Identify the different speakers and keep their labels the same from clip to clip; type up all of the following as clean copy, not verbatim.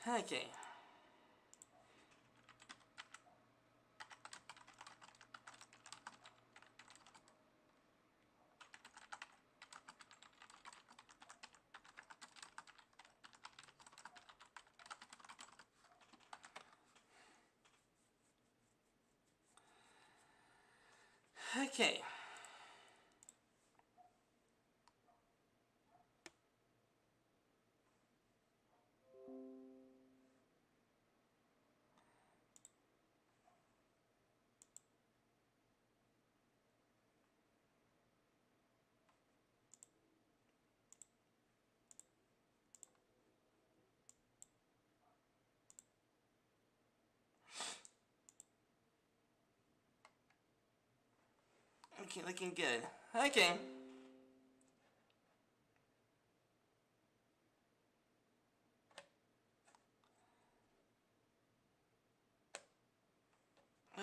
Speaker 1: Okay. Okay. Okay, looking good. Okay.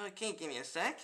Speaker 1: Okay, give me a sec.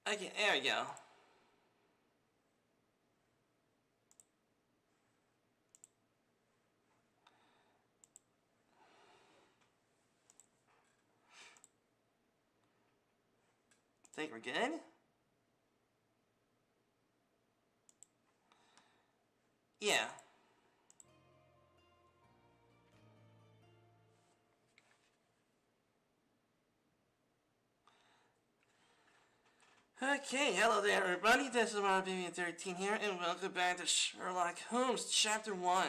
Speaker 1: Okay, there we go. Think we're good? Yeah. Okay, hello there everybody, this is Baby13 here, and welcome back to Sherlock Holmes, Chapter 1.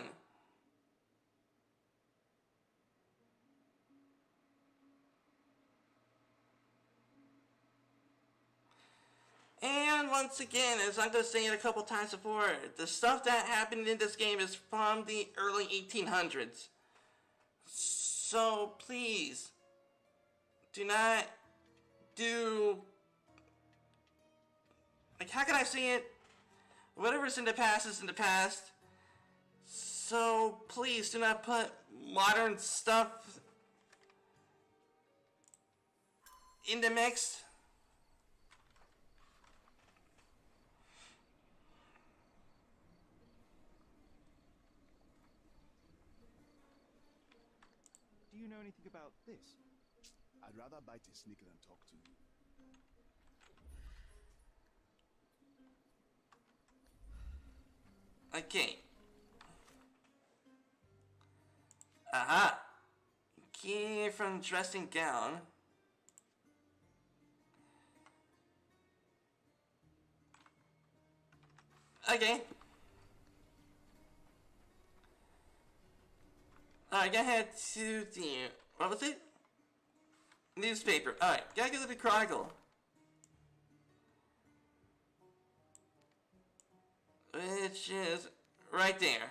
Speaker 1: And once again, as I'm going to say it a couple times before, the stuff that happened in this game is from the early 1800s. So please, do not do... Like, how can I say it? Whatever's in the past is in the past. So please do not put modern stuff in the mix.
Speaker 2: Do you know anything about this?
Speaker 3: I'd rather bite a snake than talk to you.
Speaker 1: Okay. Aha! Key from dressing gown. Okay. Alright, gotta head to the... What was it? Newspaper. Alright, gotta go to the Chronicle. Which is right there.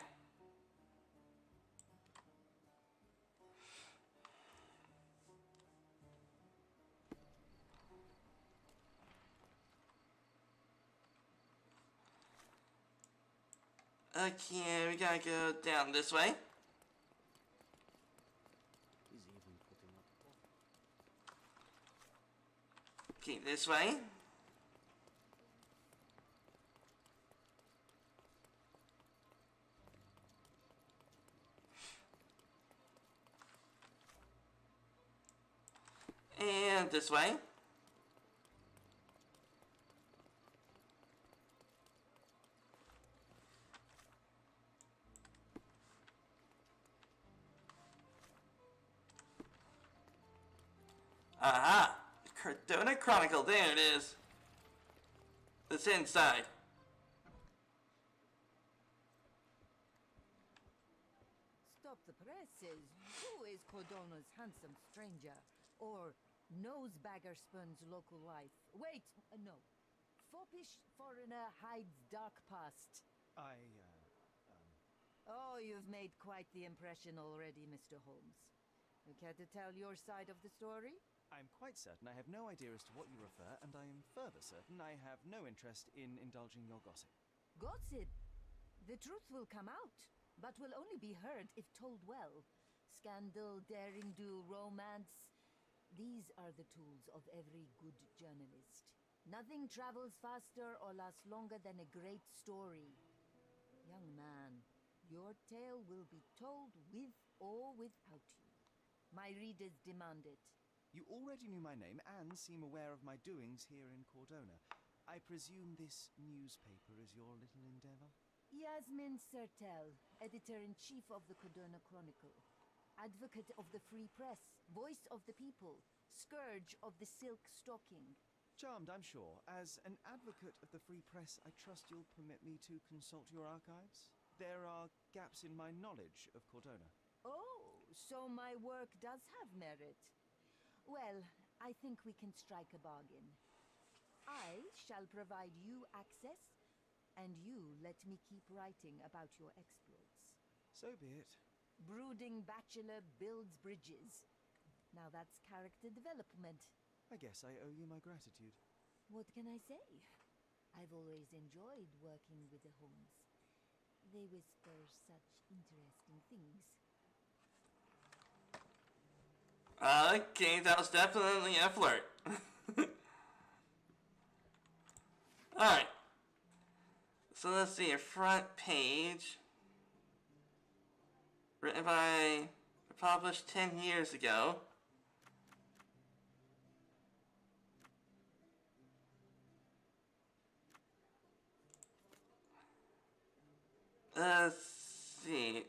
Speaker 1: Okay, we gotta go down this way.
Speaker 2: He's even putting up.
Speaker 1: Okay, this way. And this way. Aha! Cardona Chronicle, there it is. It's inside.
Speaker 4: stop the presses. Who is Cordona's handsome stranger? Or Nosebaggerspun's local life? Wait, no. Foppish foreigner hides dark past. Oh, you've made quite the impression already, Mr. Holmes. You care to tell your side of the story?
Speaker 2: I'm quite certain I have no idea as to what you refer, and I am further certain I have no interest in indulging your gossip.
Speaker 4: Gossip? The truth will come out, but will only be heard if told well. Scandal, daring-do, romance. These are the tools of every good journalist. Nothing travels faster or lasts longer than a great story. Young man, your tale will be told with or without you. My readers demand it.
Speaker 2: You already knew my name and seem aware of my doings here in Cordona. I presume this newspaper is your little endeavor?
Speaker 4: Yasmin Sertel, editor-in-chief of the Cordona Chronicle. Advocate of the free press, voice of the people, scourge of the silk stocking.
Speaker 2: Charmed, I'm sure. As an advocate of the free press, I trust you'll permit me to consult your archives? There are gaps in my knowledge of Cordona.
Speaker 4: Oh, so my work does have merit. Well, I think we can strike a bargain. I shall provide you access, and you let me keep writing about your exploits.
Speaker 2: So be it.
Speaker 4: Brooding bachelor builds bridges. Now that's character development.
Speaker 2: I guess I owe you my gratitude.
Speaker 4: What can I say? I've always enjoyed working with the Holmes. They whisper such interesting things.
Speaker 1: Okay, that was definitely a flirt. Alright. So let's see, a front page. Written by, published 10 years ago. Let's see.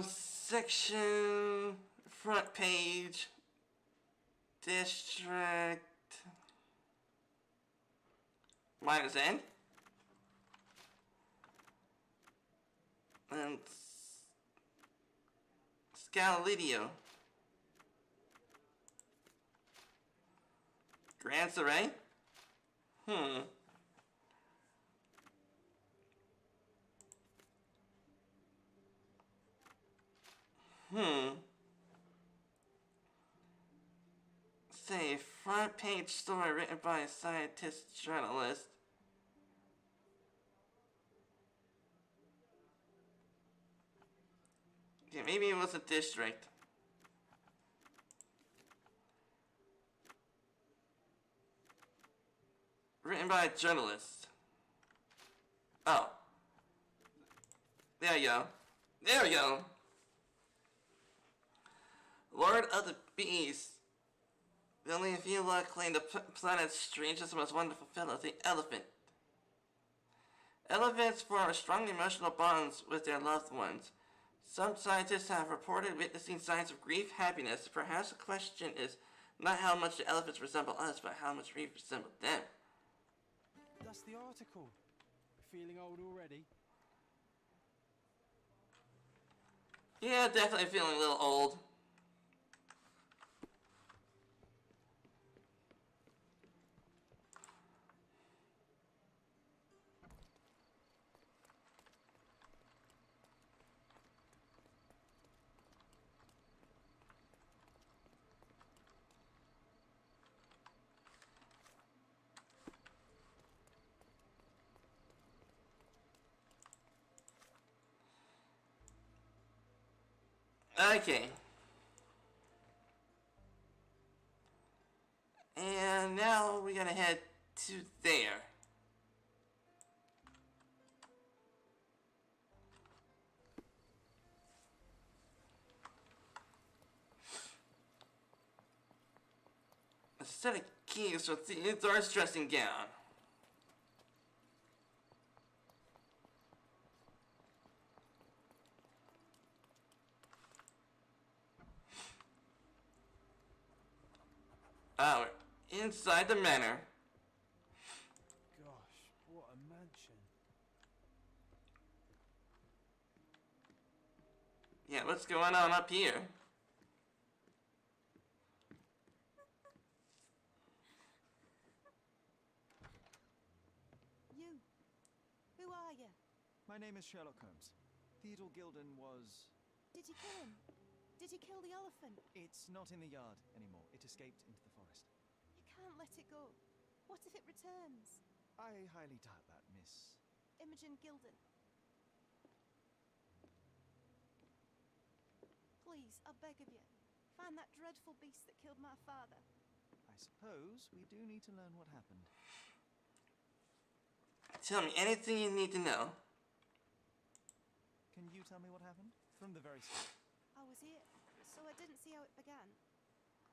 Speaker 1: Section, front page, district, minus N, and Scalalidio, Grand Surrey. Say, front page story written by a scientist journalist. Yeah, maybe it was a district. Written by a journalist. Oh. There you go. There we go. Lord of the Bees. The only few left claim the planet's strangest and most wonderful fellow, the elephant. Elephants form strong emotional bonds with their loved ones. Some scientists have reported witnessing signs of grief, happiness. Perhaps the question is not how much the elephants resemble us, but how much we resemble them.
Speaker 5: That's the article. Feeling old already?
Speaker 1: Yeah, definitely feeling a little old. Okay. And now we're gonna head to there. A set of keys for Theodore's dressing gown. Oh, inside the manor.
Speaker 5: Gosh, what a mansion.
Speaker 1: Yeah, what's going on up here?
Speaker 6: You. Who are you?
Speaker 2: My name is Sherlock Holmes. Theodore Gilden was...
Speaker 6: Did you kill him? Did you kill the elephant?
Speaker 2: It's not in the yard anymore. It escaped into the forest.
Speaker 6: You can't let it go. What if it returns?
Speaker 2: I highly doubt that, Miss...
Speaker 6: Imogen Gilden. Please, I beg of you, find that dreadful beast that killed my father.
Speaker 2: I suppose we do need to learn what happened.
Speaker 1: Tell me anything you need to know.
Speaker 2: Can you tell me what happened? From the very start.
Speaker 6: I was here, so I didn't see how it began.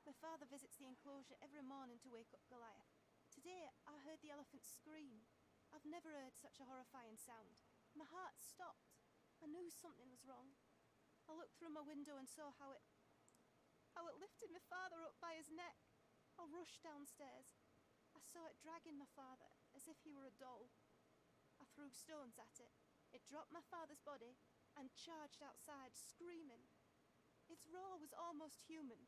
Speaker 6: My father visits the enclosure every morning to wake up Goliath. Today, I heard the elephant scream. I've never heard such a horrifying sound. My heart stopped. I knew something was wrong. I looked through my window and saw how it lifted my father up by his neck. I rushed downstairs. I saw it dragging my father as if he were a doll. I threw stones at it. It dropped my father's body and charged outside, screaming. Its roar was almost human.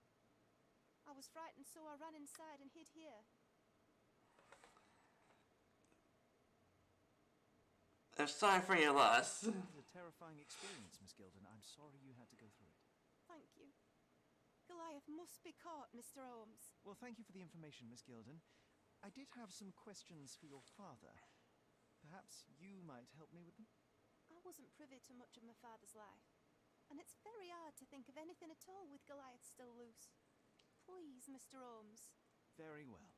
Speaker 6: I was frightened, so I ran inside and hid here.
Speaker 1: I'm sorry for your loss.
Speaker 2: It was a terrifying experience, Miss Gilden. I'm sorry you had to go through it.
Speaker 6: Thank you. Goliath must be caught, Mr. Holmes.
Speaker 2: Well, thank you for the information, Miss Gilden. I did have some questions for your father. Perhaps you might help me with them?
Speaker 6: I wasn't privy to much of my father's life, and it's very hard to think of anything at all with Goliath still loose. Please, Mr. Holmes.
Speaker 2: Very well.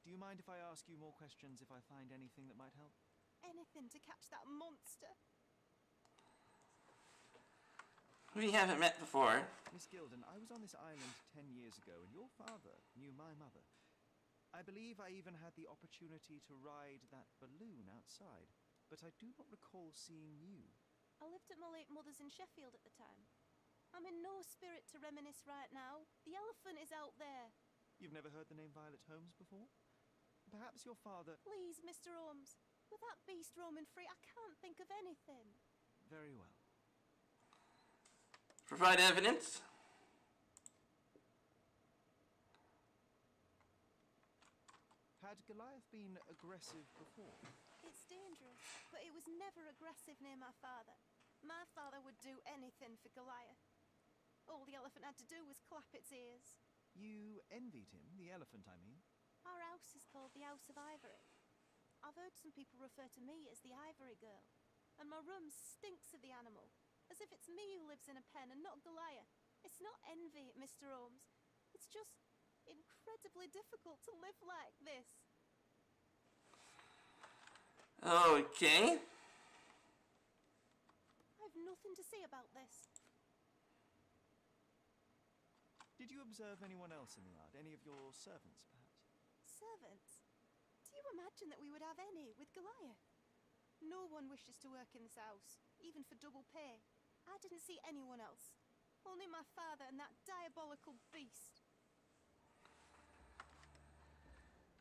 Speaker 2: Do you mind if I ask you more questions if I find anything that might help?
Speaker 6: Anything to catch that monster.
Speaker 1: We haven't met before.
Speaker 2: Miss Gilden, I was on this island 10 years ago, and your father knew my mother. I believe I even had the opportunity to ride that balloon outside, but I do not recall seeing you.
Speaker 6: I lived at my late mother's in Sheffield at the time. I'm in no spirit to reminisce right now. The elephant is out there.
Speaker 2: You've never heard the name Violet Holmes before? Perhaps your father...
Speaker 6: Please, Mr. Holmes. With that beast roaming free, I can't think of anything.
Speaker 2: Very well.
Speaker 1: Provide evidence.
Speaker 2: Had Goliath been aggressive before?
Speaker 6: It's dangerous, but it was never aggressive near my father. My father would do anything for Goliath. All the elephant had to do was clap its ears.
Speaker 2: You envied him, the elephant, I mean?
Speaker 6: Our house is called the House of Ivory. I've heard some people refer to me as the Ivory Girl, and my room stinks of the animal, as if it's me who lives in a pen and not Goliath. It's not envy, Mr. Holmes. It's just incredibly difficult to live like this.
Speaker 1: Okay.
Speaker 6: I've nothing to say about this.
Speaker 2: Did you observe anyone else in the yard? Any of your servants, perhaps?
Speaker 6: Servants? Do you imagine that we would have any with Goliath? No one wishes to work in this house, even for double pay. I didn't see anyone else. Only my father and that diabolical beast.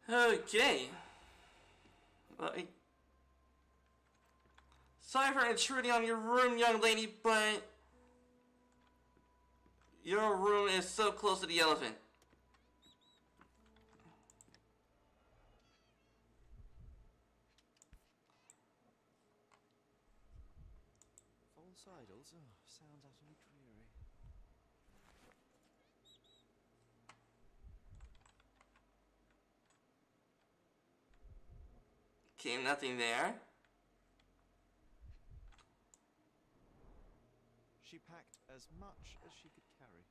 Speaker 1: Okay. Well, sorry for intruding on your room, young lady, but your room is so close to the elephant.
Speaker 2: False idols? Oh, sounds utterly dreary.
Speaker 1: Okay, nothing there.
Speaker 2: She packed as much as she could carry.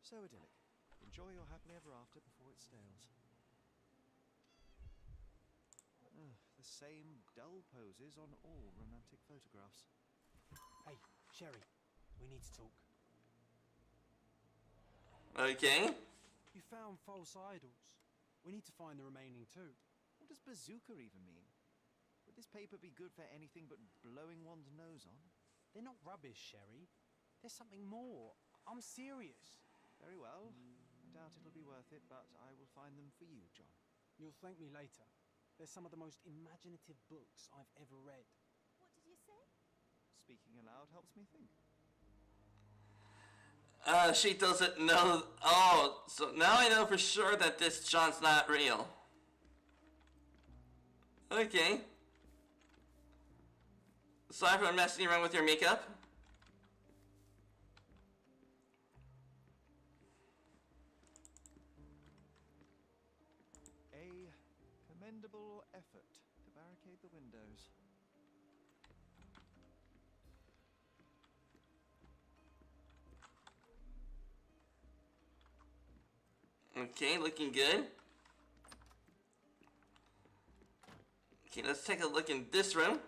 Speaker 2: So idyllic. Enjoy your happily ever after before it stales. The same dull poses on all romantic photographs.
Speaker 5: Hey, Sherry, we need to talk.
Speaker 1: Okay.
Speaker 5: You found false idols. We need to find the remaining two.
Speaker 2: What does bazooka even mean? Would this paper be good for anything but blowing one's nose on?
Speaker 5: They're not rubbish, Sherry. There's something more. I'm serious.
Speaker 2: Very well. I doubt it'll be worth it, but I will find them for you, John.
Speaker 5: You'll thank me later. They're some of the most imaginative books I've ever read.
Speaker 6: What did you say?
Speaker 2: Speaking aloud helps me think.
Speaker 1: She doesn't know. Oh, so now I know for sure that this John's not real. Okay. Sorry for messing around with your makeup.
Speaker 2: A commendable effort to barricade the windows.
Speaker 1: Okay, looking good. Okay, let's take a look in this room.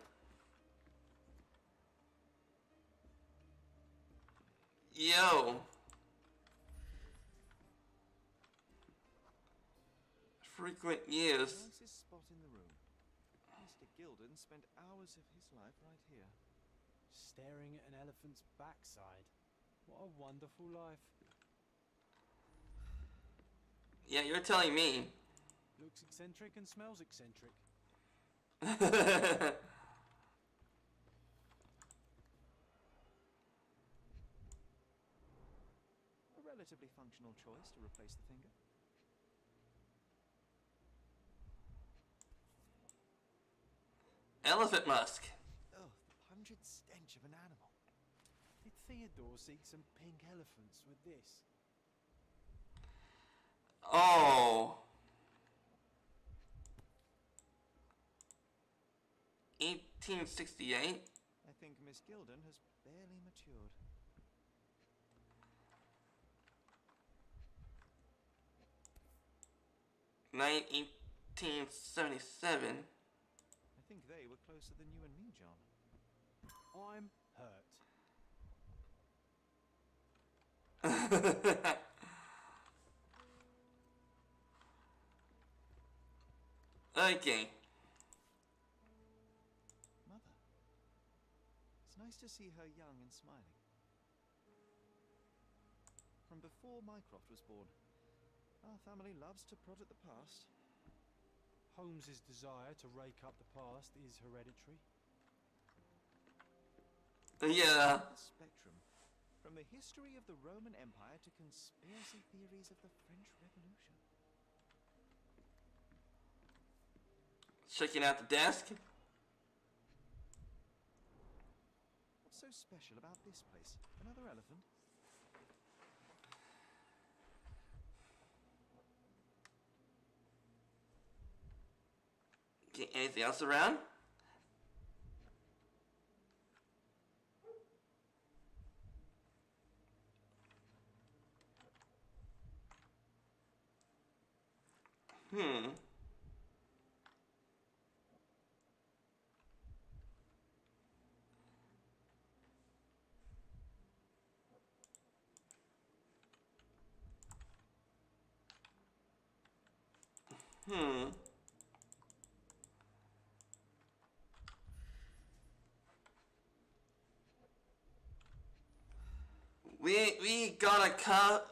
Speaker 1: Yo. Frequent use.
Speaker 2: Nicest spot in the room. Mr. Gilden spent hours of his life right here.
Speaker 5: Staring at an elephant's backside. What a wonderful life.
Speaker 1: Yeah, you're telling me.
Speaker 5: Looks eccentric and smells eccentric.
Speaker 2: A relatively functional choice to replace the finger.
Speaker 1: Elephant musk.
Speaker 2: Oh, the pungent stench of an animal.
Speaker 5: Did Theodore see some pink elephants with this?
Speaker 1: Oh. 1868.
Speaker 2: I think Miss Gilden has barely matured.
Speaker 1: Nineteen 1877.
Speaker 2: I think they were closer than you and me, John.
Speaker 5: I'm hurt.
Speaker 1: Okay.
Speaker 2: Mother. It's nice to see her young and smiling. From before Mycroft was born, our family loves to prod at the past.
Speaker 5: Holmes's desire to rake up the past is hereditary.
Speaker 1: Yeah.
Speaker 2: The spectrum. From the history of the Roman Empire to conspiracy theories of the French Revolution.
Speaker 1: Checking out the desk.
Speaker 2: What's so special about this place? Another elephant?
Speaker 1: Okay, anything else around? Hmm. Hmm.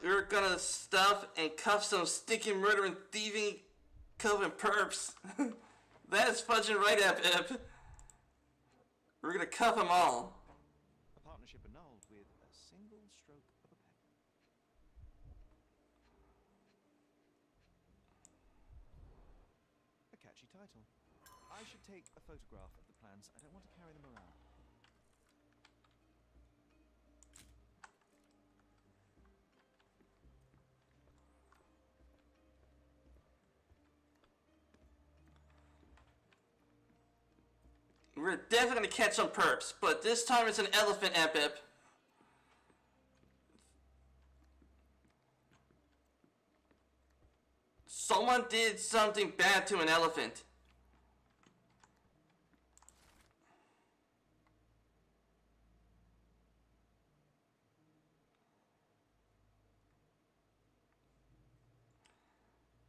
Speaker 1: We're gonna stuff and cuff some stinking murdering thieving coven perps. That is fudging right up, Ip. We're gonna cuff them all.
Speaker 2: A partnership annulled with a single stroke of a pen. A catchy title. I should take a photograph of the plans. I don't want to carry them around.
Speaker 1: We're definitely gonna catch some perps, but this time it's an elephant, Epip. Someone did something bad to an elephant.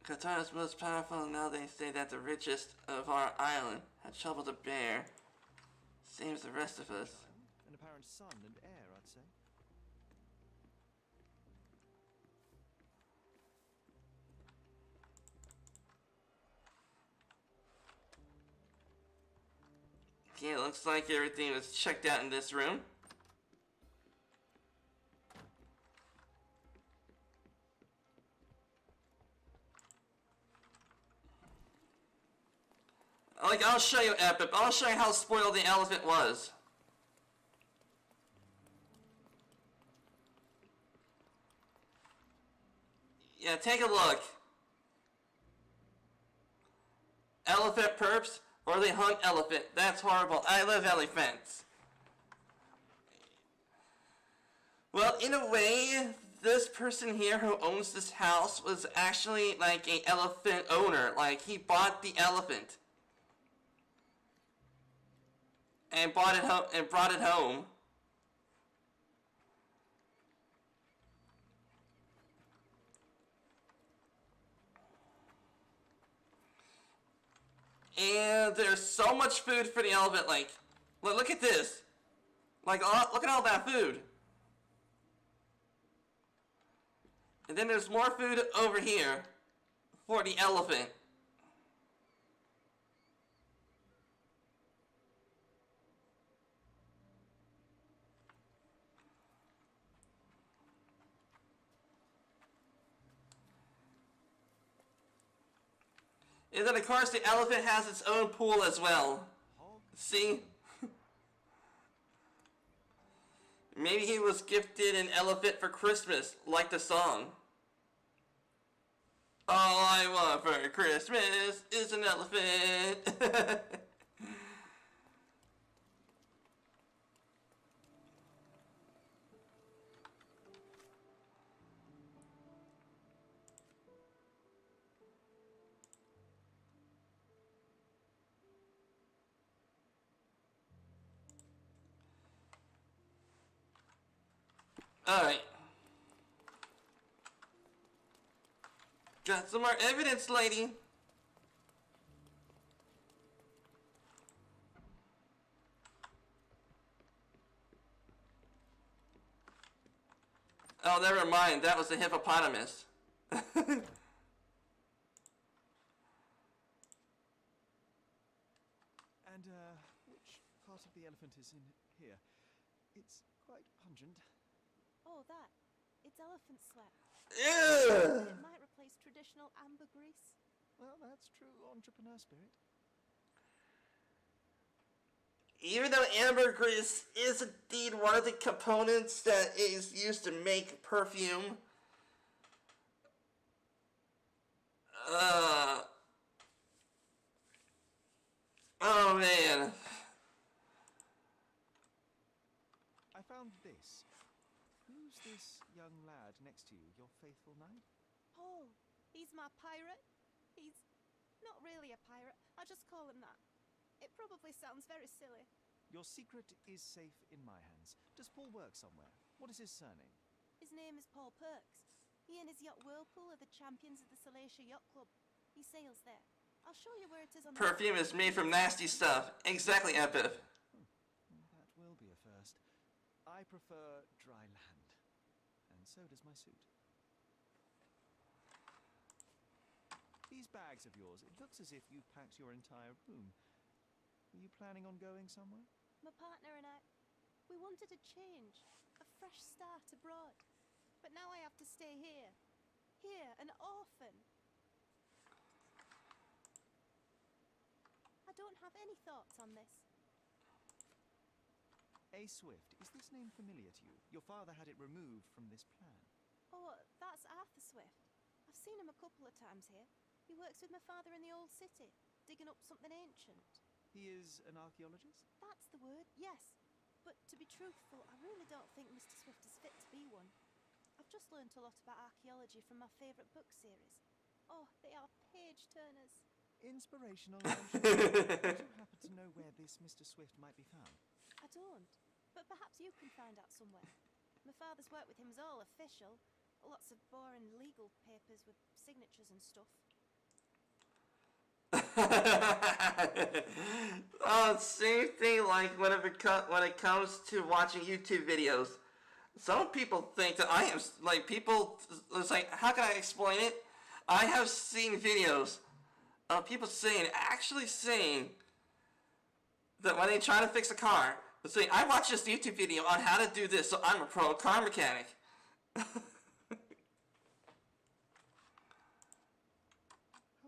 Speaker 1: Katara's most powerful, and now they say that the richest of our island had trouble to bear. Same as the rest of us.
Speaker 2: An apparent son and heir, I'd say.
Speaker 1: Okay, looks like everything was checked out in this room. Like, I'll show you, Epip. I'll show you how spoiled the elephant was. Yeah, take a look. Elephant perps, or they hunt elephant. That's horrible. I love elephants. Well, in a way, this person here who owns this house was actually like an elephant owner. Like, he bought the elephant and brought it home. And there's so much food for the elephant. Like, look at this. Like, look at all that food. And then there's more food over here for the elephant. And then, of course, the elephant has its own pool as well. See? Maybe he was gifted an elephant for Christmas, like the song. All I want for Christmas is an elephant. Alright. Got some more evidence, lady. Oh, never mind. That was a hippopotamus.
Speaker 2: And, which part of the elephant is in here? It's quite pungent.
Speaker 6: Oh, that. It's elephant sweat.
Speaker 1: Ew.
Speaker 6: It might replace traditional ambergris.
Speaker 2: Well, that's true entrepreneur spirit.
Speaker 1: Even though ambergris is indeed one of the components that is used to make perfume, oh man.
Speaker 2: I found this. Who's this young lad next to you, your faithful knight?
Speaker 6: Oh, he's my pirate. He's not really a pirate. I just call him that. It probably sounds very silly.
Speaker 2: Your secret is safe in my hands. Does Paul work somewhere? What is his surname?
Speaker 6: His name is Paul Perks. He and his yacht Whirlpool are the champions of the Salacia Yacht Club. He sails there. I'll show you where it is on the
Speaker 1: Perfume is made from nasty stuff. Exactly, Epip.
Speaker 2: That will be a first. I prefer dry land. And so does my suit. These bags of yours, it looks as if you've packed your entire room. Were you planning on going somewhere?
Speaker 6: My partner and I, we wanted a change, a fresh start abroad. But now I have to stay here. Here, an orphan. I don't have any thoughts on this.
Speaker 2: A. Swift, is this name familiar to you? Your father had it removed from this plan.
Speaker 6: Oh, that's Arthur Swift. I've seen him a couple of times here. He works with my father in the old city, digging up something ancient.
Speaker 2: He is an archaeologist?
Speaker 6: That's the word, yes. But to be truthful, I really don't think Mr. Swift is fit to be one. I've just learnt a lot about archaeology from my favourite book series. Oh, they are page-turners.
Speaker 2: Inspirational, I'm sure. Do you happen to know where this Mr. Swift might be found?
Speaker 6: I don't. But perhaps you can find out somewhere. My father's work with him is all official. Lots of boring legal papers with signatures and stuff.
Speaker 1: Oh, same thing like when it comes to watching YouTube videos. Some people think that I am, like, people, it's like, how can I explain it? I have seen videos of people actually saying that when they try to fix a car, they say, I watched this YouTube video on how to do this, so I'm a pro car mechanic.
Speaker 2: How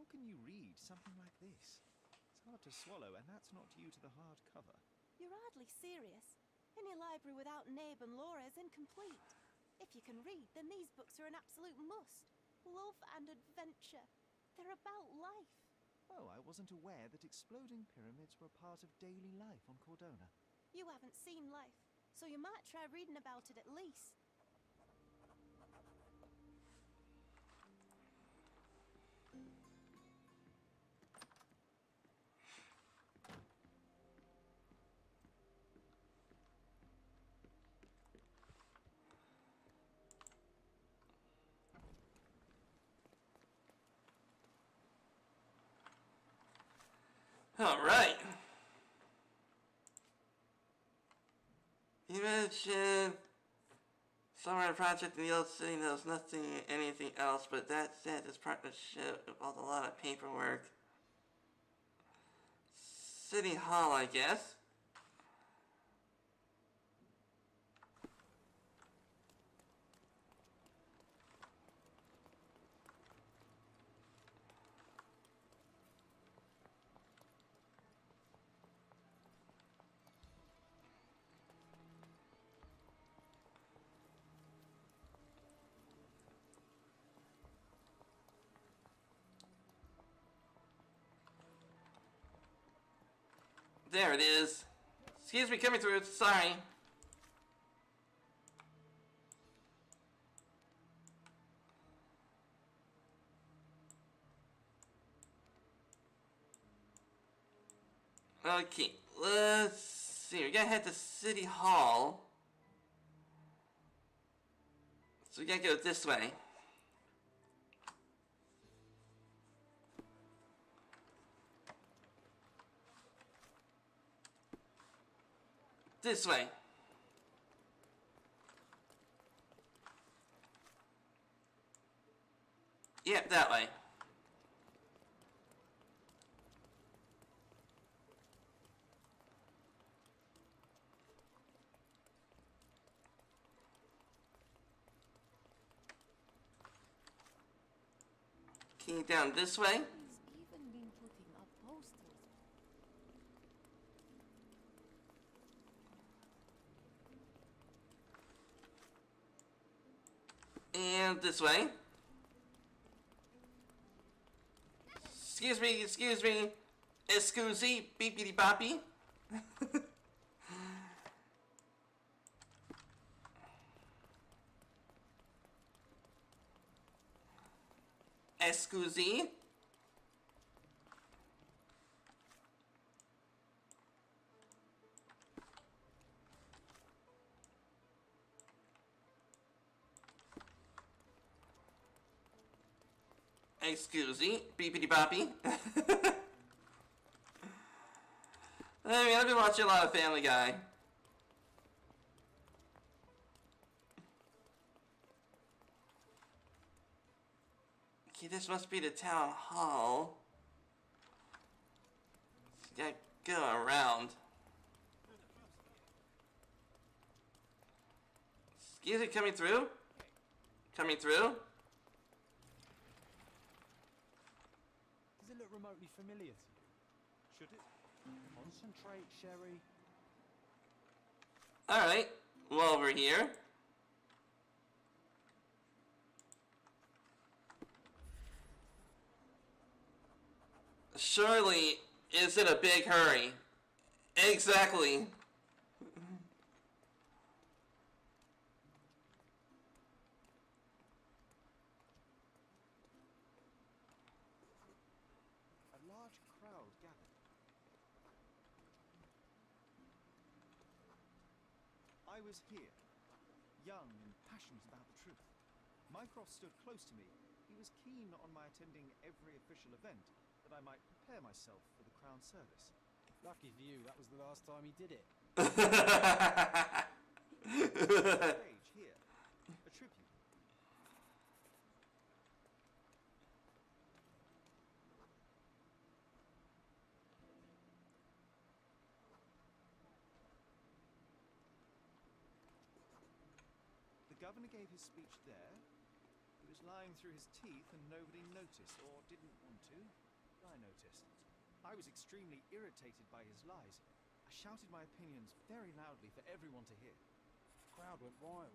Speaker 2: can you read something like this? It's hard to swallow, and that's not due to the hard cover.
Speaker 6: You're hardly serious. Any library without Nabe and Laura is incomplete. If you can read, then these books are an absolute must. Love and adventure. They're about life.
Speaker 2: Oh, I wasn't aware that exploding pyramids were a part of daily life on Cordona.
Speaker 6: You haven't seen life, so you might try reading about it at least.
Speaker 1: Alright. You mentioned somewhere in the project in the old city knows nothing anything else, but that said, this partnership involved a lot of paperwork. City Hall, I guess. There it is. Excuse me, coming through. Sorry. Okay, let's see. We gotta head to City Hall. So we gotta go this way. This way. Yep, that way. Key down this way.
Speaker 4: He's even been putting up posters.
Speaker 1: And this way. Excuse me, excuse me. Excusey, beepity boppy. Excusey. Excusey, beepity boppy. I mean, I've been watching a lot of Family Guy. Okay, this must be the town hall. So gotta go around. Excuse me, coming through? Coming through?
Speaker 5: Does it look remotely familiar to you? Should it? Concentrate, Sherry.
Speaker 1: Alright, well over here. Surely, is it a big hurry? Exactly.
Speaker 2: A large crowd gathered. I was here, young and passionate about the truth. Mycroft stood close to me. He was keen on my attending every official event, that I might prepare myself for the Crown service.
Speaker 5: Lucky for you, that was the last time he did it.
Speaker 2: Stage here, a tribute. governor gave his speech there, he was lying through his teeth and nobody noticed, or didn't want to. I noticed. I was extremely irritated by his lies. I shouted my opinions very loudly for everyone to hear.
Speaker 5: The crowd went wild.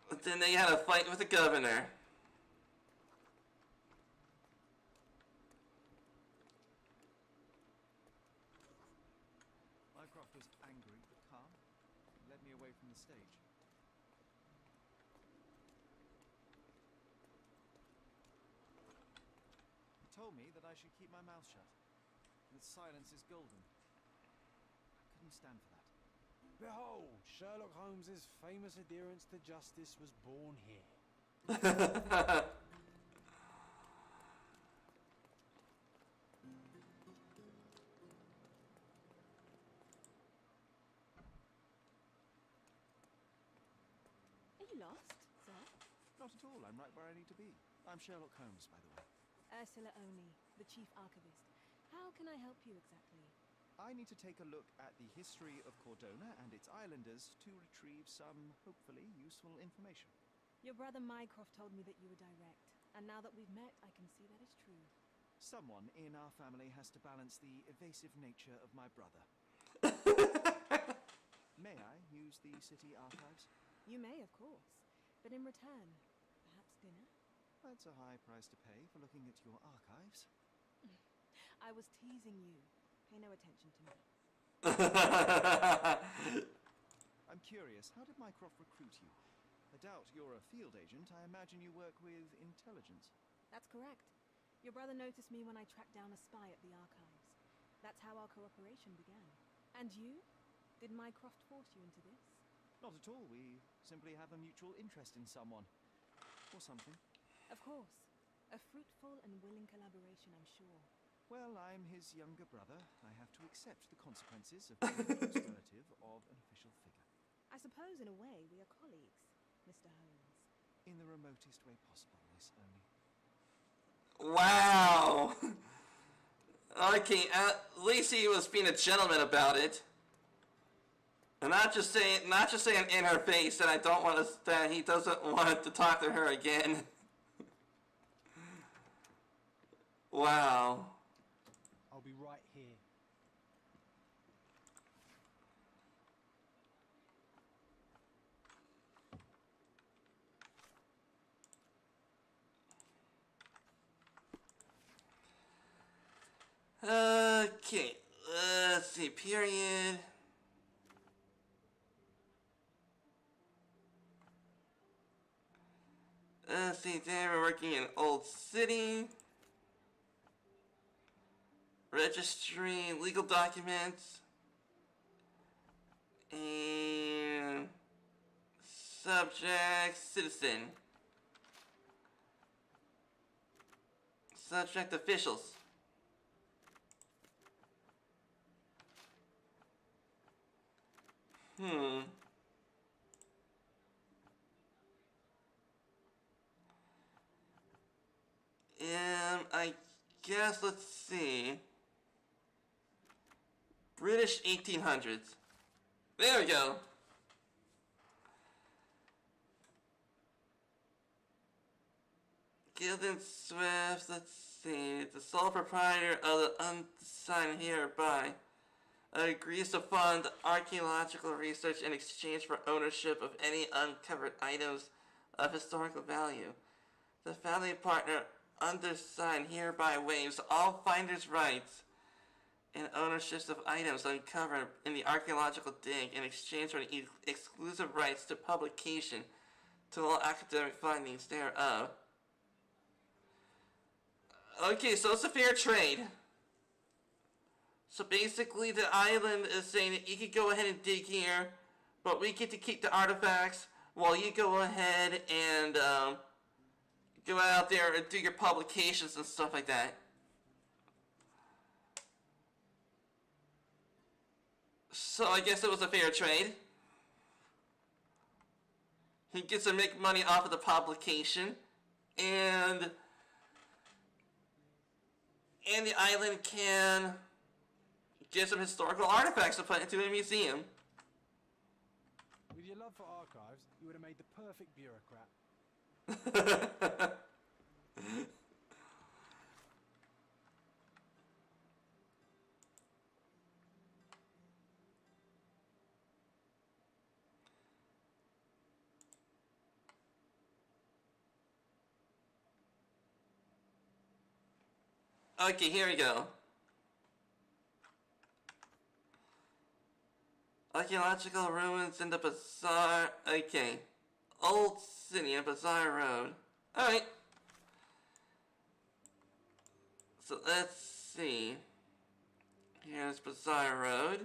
Speaker 1: But then they had a fight with the governor.
Speaker 2: Mycroft was angry but calm. He led me away from the stage. He told me that I should keep my mouth shut. That silence is golden. I couldn't stand for that.
Speaker 5: Behold, Sherlock Holmes's famous adherence to justice was born here.
Speaker 6: Are you lost, sir?
Speaker 2: Not at all. I'm right where I need to be. I'm Sherlock Holmes, by the way.
Speaker 6: Ursula Oney, the chief archivist. How can I help you exactly?
Speaker 2: I need to take a look at the history of Cordona and its islanders to retrieve some, hopefully, useful information.
Speaker 6: Your brother Mycroft told me that you were direct, and now that we've met, I can see that is true.
Speaker 2: Someone in our family has to balance the evasive nature of my brother. May I use the city archives?
Speaker 6: You may, of course, but in return, perhaps dinner?
Speaker 2: That's a high price to pay for looking at your archives.
Speaker 6: I was teasing you. Pay no attention to me.
Speaker 2: I'm curious, how did Mycroft recruit you? I doubt you're a field agent. I imagine you work with intelligence.
Speaker 6: That's correct. Your brother noticed me when I tracked down a spy at the archives. That's how our cooperation began. And you? Did Mycroft force you into this?
Speaker 2: Not at all. We simply have a mutual interest in someone. Or something.
Speaker 6: Of course. A fruitful and willing collaboration, I'm sure.
Speaker 2: Well, I'm his younger brother. I have to accept the consequences of being a close relative of an official figure.
Speaker 6: I suppose, in a way, we are colleagues, Mr. Holmes.
Speaker 2: In the remotest way possible, Miss Oney.
Speaker 1: Wow. Okay, at least he was being a gentleman about it. And not just saying in her face that that he doesn't want to talk to her again. Wow.
Speaker 5: I'll be right here.
Speaker 1: Okay, let's see, period. Let's see, then we're working in Old City. Registry, legal documents. And subject, citizen. Subject, officials. I guess, let's see. British 1800s. There we go. Gildan Swift, let's see. The sole proprietor of the unsigned hereby agrees to fund archaeological research in exchange for ownership of any uncovered items of historical value. The family partner undersigned hereby waives all finder's rights and ownerships of items uncovered in the archaeological dig in exchange for the exclusive rights to publication to all academic findings thereof. Okay, so it's a fair trade. So basically the island is saying that you can go ahead and dig here, but we get to keep the artifacts while you go ahead and go out there and do your publications and stuff like that. So I guess it was a fair trade. He gets to make money off of the publication, and the island can Get some historical artifacts to put into a museum.
Speaker 5: With your love for archives, you would have made the perfect bureaucrat.
Speaker 1: Okay, here we go. Archaeological ruins in the Bazaar. Okay. Old City and Bazaar Road. Alright. So let's see. Here's Bazaar Road.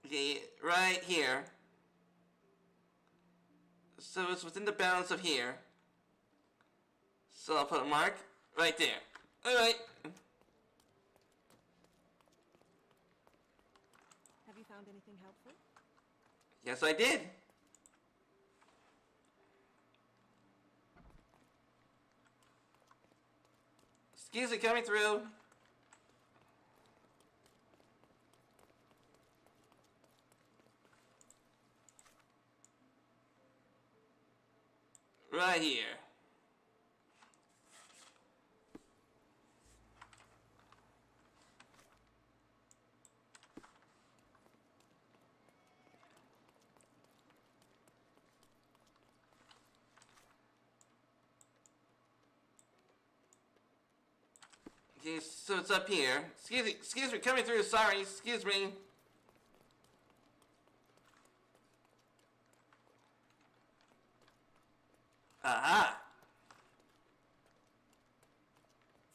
Speaker 1: Okay, right here. So it's within the bounds of here. So I'll put a mark right there. Alright.
Speaker 7: Have you found anything helpful?
Speaker 1: Yes, I did. Excuse me, coming through. Right here. Okay, so it's up here. Excuse me, coming through, sorry, excuse me. Aha!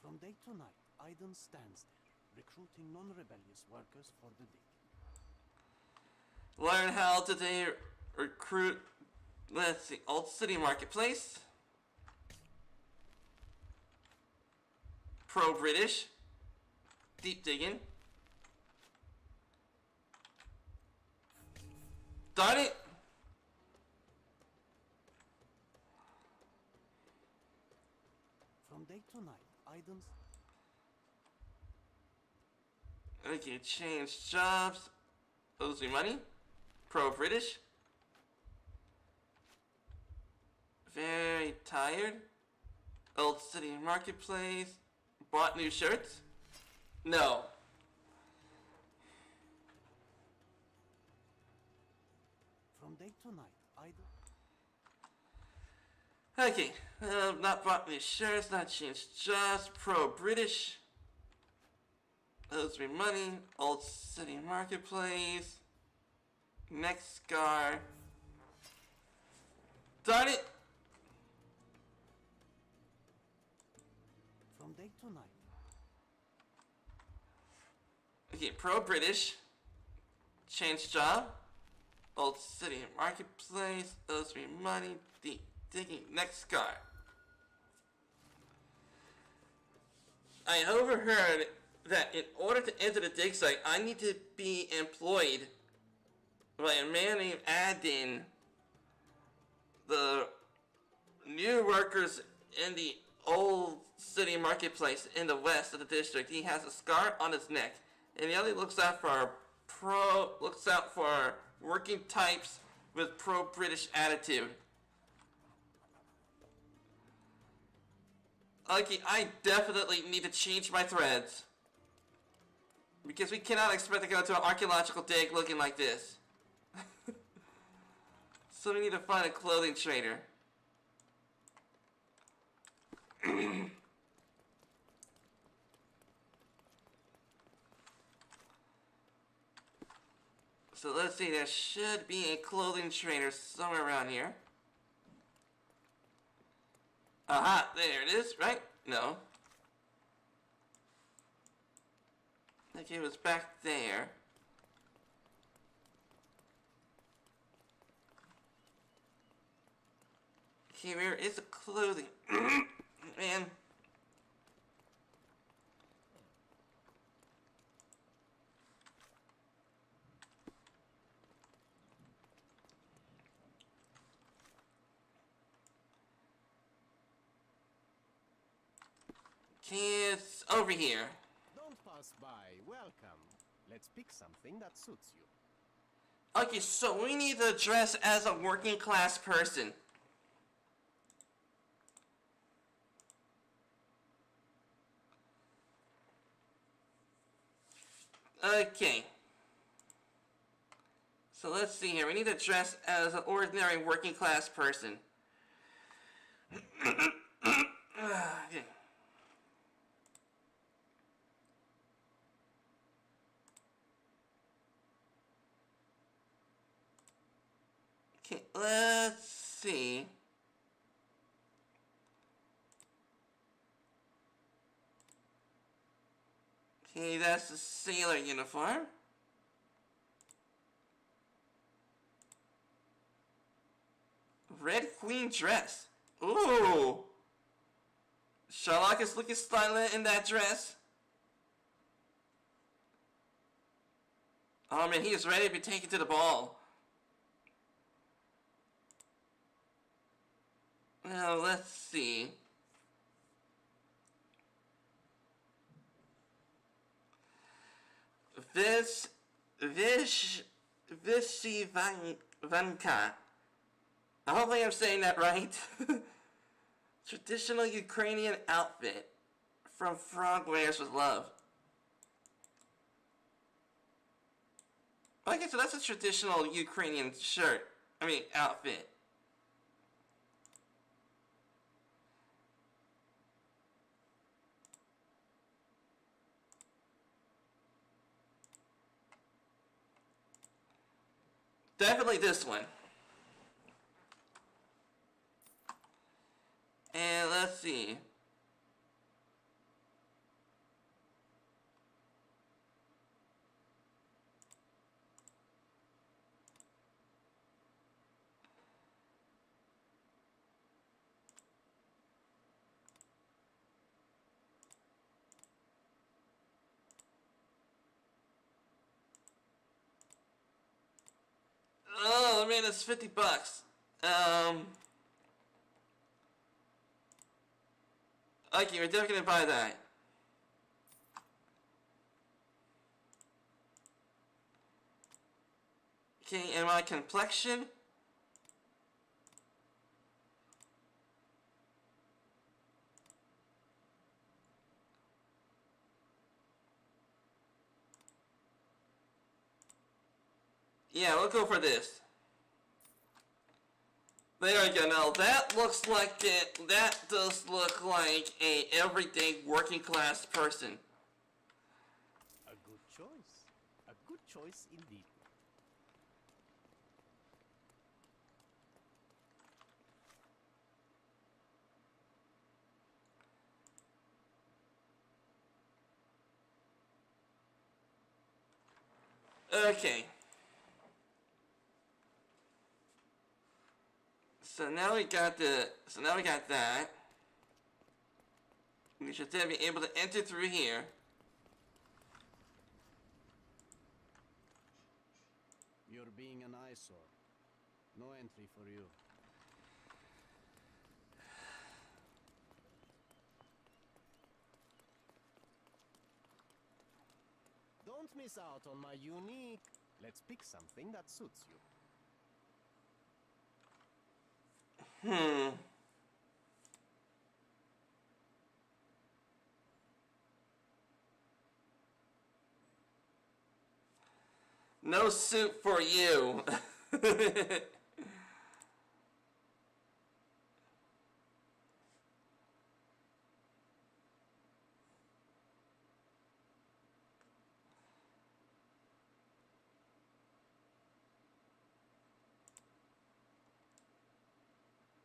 Speaker 8: From day to night, Aiden stands there, recruiting non-rebellious workers for the dig.
Speaker 1: Learn how to recruit, let's see, Old City Marketplace. Pro-British. Deep digging. Darn it!
Speaker 8: From day to night, Aiden's...
Speaker 1: Okay, change jobs. Owes me money. Pro-British. Very tired. Old City Marketplace. Bought new shirts? No.
Speaker 8: From day to night, Aiden...
Speaker 1: Okay, not bought new shirts, not changed jobs, pro-British. Owes me money, Old City Marketplace. Next scar. Darn it!
Speaker 8: From day to night.
Speaker 1: Okay, pro-British. Change job. Old City Marketplace. Owes me money. Deep digging. Next scar. I overheard that in order to enter the dig site, I need to be employed by a man named Adin. The new workers in the Old City Marketplace in the west of the district. He has a scar on his neck, and he only looks out for working types with pro-British attitude. Okay, I definitely need to change my threads. Because we cannot expect to go to an archaeological dig looking like this. So we need to find a clothing trader. So let's see, there should be a clothing trader somewhere around here. Aha, there it is, right? No. I think it was back there. Okay, where is the clothing? Man. Okay, it's over here.
Speaker 8: Don't pass by. Welcome. Let's pick something that suits you.
Speaker 1: Okay, so we need to dress as a working class person. Okay. So let's see here. We need to dress as an ordinary working class person. Okay. Okay, let's see. Okay, that's the sailor uniform. Red Queen dress. Ooh. Sherlock is looking stylish in that dress. Oh man, he is ready to be taken to the ball. Now, let's see. Vanka. Hopefully I'm saying that right. Traditional Ukrainian outfit from Frog Wears with Love. Okay, so that's a traditional Ukrainian shirt. I mean, outfit. Definitely this one. And let's see. Oh man, it's $50. Okay, we're definitely gonna buy that. Okay, and my complexion. Yeah, we'll go for this. There we go. Now that looks like it. That does look like a everyday working class person.
Speaker 8: A good choice. A good choice indeed.
Speaker 1: Okay. So now we got that. We should then be able to enter through here.
Speaker 8: You're being an eyesore. No entry for you. Don't miss out on my unique... Let's pick something that suits you.
Speaker 1: No suit for you.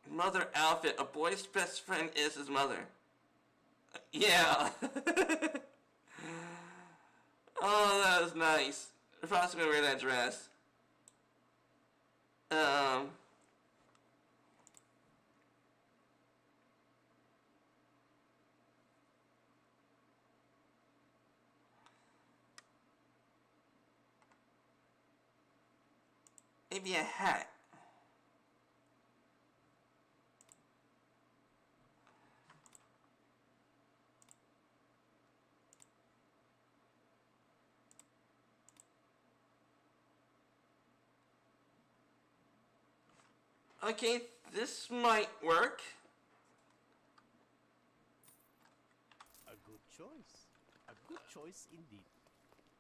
Speaker 1: Mother outfit. A boy's best friend is his mother. Yeah. Oh, that was nice. I'm probably gonna wear that dress. Maybe a hat. Okay, this might work.
Speaker 8: A good choice. A good choice indeed.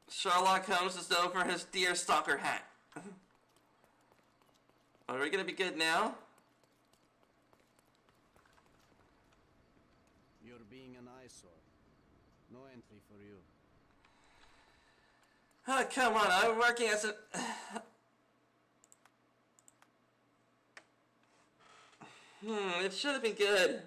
Speaker 1: Sherlock Holmes is known for his deerstalker hat. Are we gonna be good now?
Speaker 8: You're being an eyesore. No entry for you.
Speaker 1: Oh, come on, I'm working as a... it should have been good.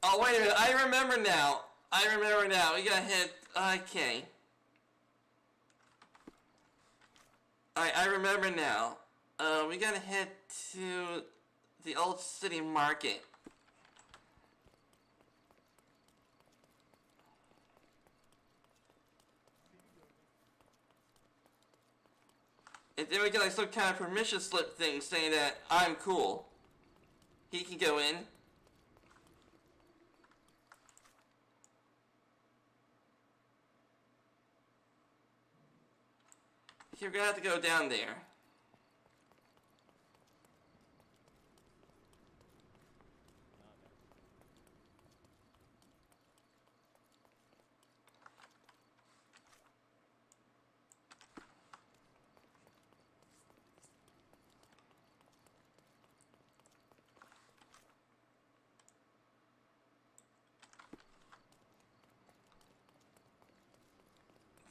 Speaker 1: Oh, wait a minute. I remember now. We gotta hit... Okay. Alright, I remember now. We gotta head to the old city market. And then we get like some kind of permission slip thing saying that I'm cool. He can go in. You're gonna have to go down there.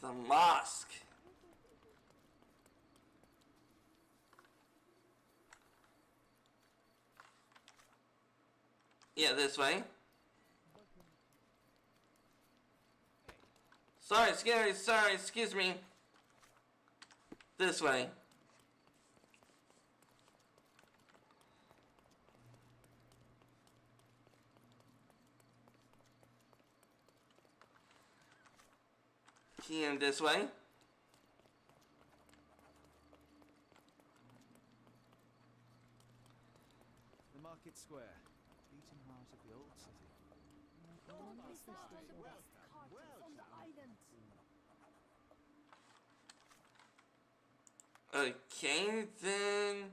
Speaker 1: The mosque. Yeah, this way. Sorry, excuse me. This way. And this way.
Speaker 2: The market square, beating heart of the old city.
Speaker 4: Oh, my God, the best cart on the island.
Speaker 1: Okay, then.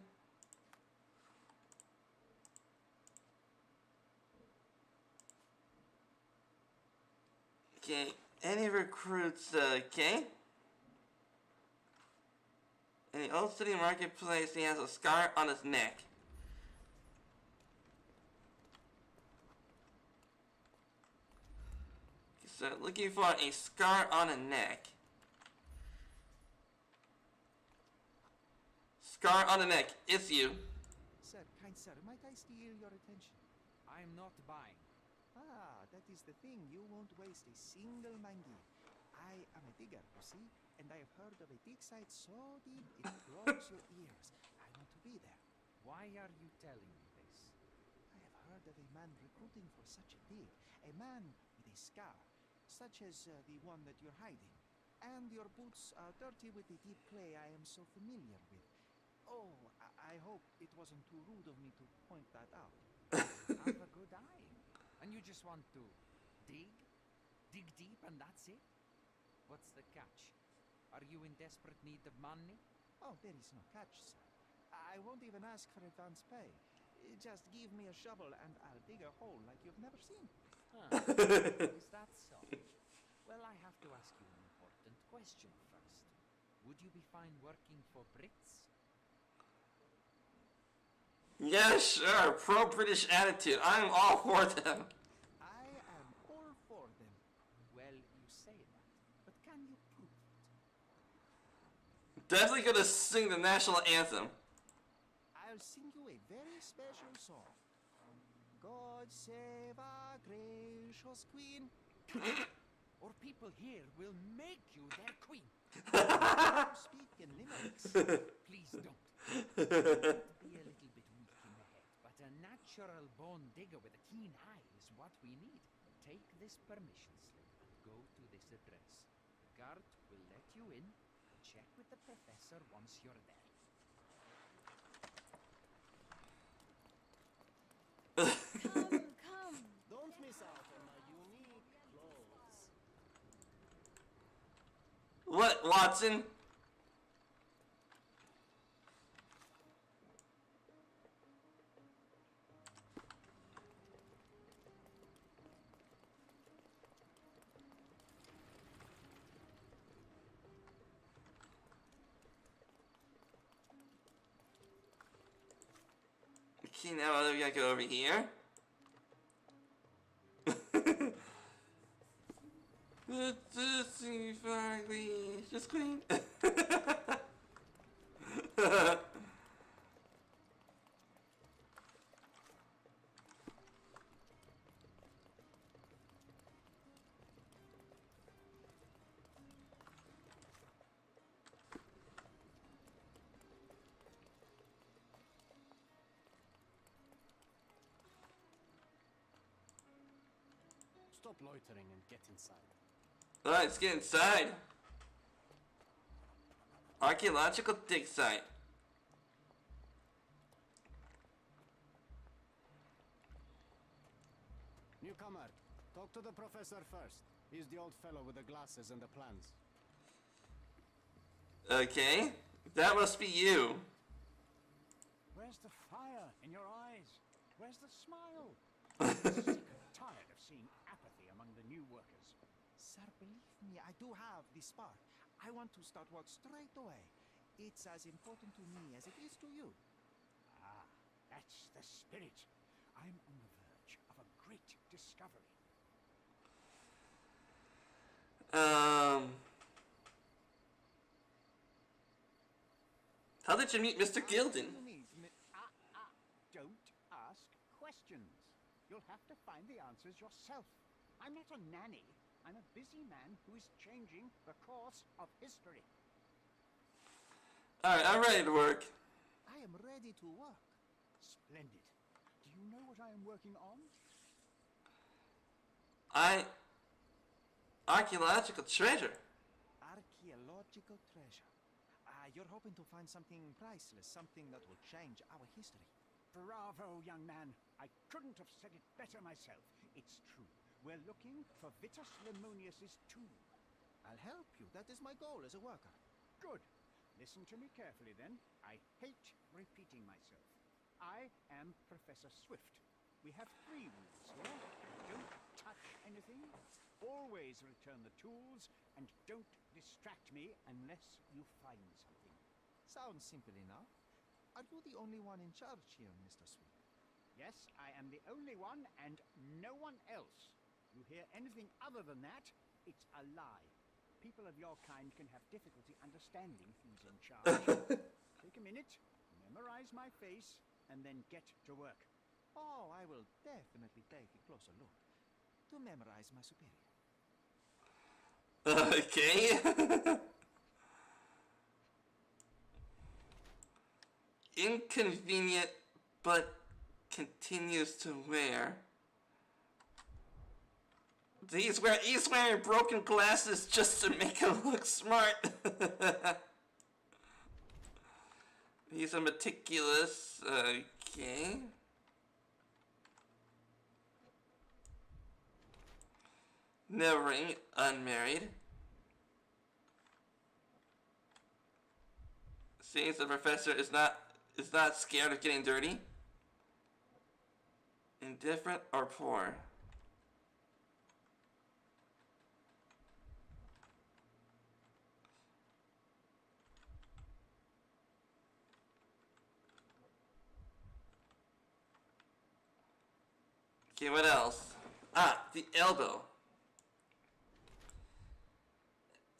Speaker 1: Okay, any recruits, okay? In the old city marketplace, he has a scar on his neck. So, looking for a scar on a neck. Scar on the neck, it's you.
Speaker 2: Sir, kind sir, might I steal your attention?
Speaker 5: I'm not buying.
Speaker 2: Ah, that is the thing. You won't waste a single mangi. I am a digger, you see, and I have heard of a dig site so deep it clogs your ears. I want to be there.
Speaker 5: Why are you telling me this?
Speaker 2: I have heard of a man recruiting for such a dig. A man with a scar, such as the one that you're hiding. And your boots are dirty with the deep clay I am so familiar with. Oh, I hope it wasn't too rude of me to point that out.
Speaker 5: Have a good eye. And you just want to dig? Dig deep and that's it? What's the catch? Are you in desperate need of money?
Speaker 2: Oh, there is no catch, sir. I won't even ask for advance pay. Just give me a shovel and I'll dig a hole like you've never seen.
Speaker 5: Huh. Is that so? Well, I have to ask you an important question first. Would you be fine working for Brits?
Speaker 1: Yeah, sure. Pro-British attitude. I'm all for them.
Speaker 2: I am all for them.
Speaker 5: Well, you say that, but can you prove it?
Speaker 1: Definitely gonna sing the national anthem.
Speaker 2: I'll sing you a very special song. God save our gracious queen.
Speaker 5: Or people here will make you their queen.
Speaker 2: Speak in limericks.
Speaker 5: Please don't. Be a little bit weak in the head, but a natural born digger with a keen eye is what we need. Take this permission slip and go to this address. The guard will let you in. Check with the professor once you're there.
Speaker 6: Come.
Speaker 8: Don't miss out on my unique clothes.
Speaker 1: What, Watson? Okay, now we gotta go over here. Just clean.
Speaker 8: Stop loitering and get inside.
Speaker 1: Alright, let's get inside. Archaeological dig site.
Speaker 8: Newcomer, talk to the professor first. He's the old fellow with the glasses and the plans.
Speaker 1: Okay, that must be you.
Speaker 9: Where's the fire in your eyes? Where's the smile? I'm sick and tired of seeing apathy among the new workers.
Speaker 2: Sir, believe me, I do have the spark. I want to start work straight away. It's as important to me as it is to you.
Speaker 9: Ah, that's the spirit. I'm on the verge of a great discovery.
Speaker 1: How did you meet Mr. Gilden?
Speaker 9: Don't ask questions. You'll have to find the answers yourself. I'm not a nanny. I'm a busy man who is changing the course of history.
Speaker 1: Alright, I'm ready to work.
Speaker 2: I am ready to work.
Speaker 9: Splendid. Do you know what I am working on?
Speaker 1: Archaeological treasure.
Speaker 2: Archaeological treasure. You're hoping to find something priceless, something that will change our history.
Speaker 9: Bravo, young man. I couldn't have said it better myself. It's true. We're looking for Vitus Lemonius's tomb.
Speaker 2: I'll help you. That is my goal as a worker.
Speaker 9: Good. Listen to me carefully, then. I hate repeating myself. I am Professor Swift. We have 3 rules here. Don't touch anything. Always return the tools. And don't distract me unless you find something.
Speaker 2: Sounds simple enough. Are you the only one in charge here, Mr. Sweet?
Speaker 9: Yes, I am the only one and no one else. You hear anything other than that, it's a lie. People of your kind can have difficulty understanding who's in charge. Take a minute, memorize my face, and then get to work.
Speaker 2: Oh, I will definitely take a closer look to memorize my superior.
Speaker 1: Okay. Inconvenient, but continues to wear. He's wearing broken glasses just to make him look smart. He's a meticulous. Okay. Never unmarried. Seems the professor is not scared of getting dirty. Indifferent or poor. Okay, what else? The elbow.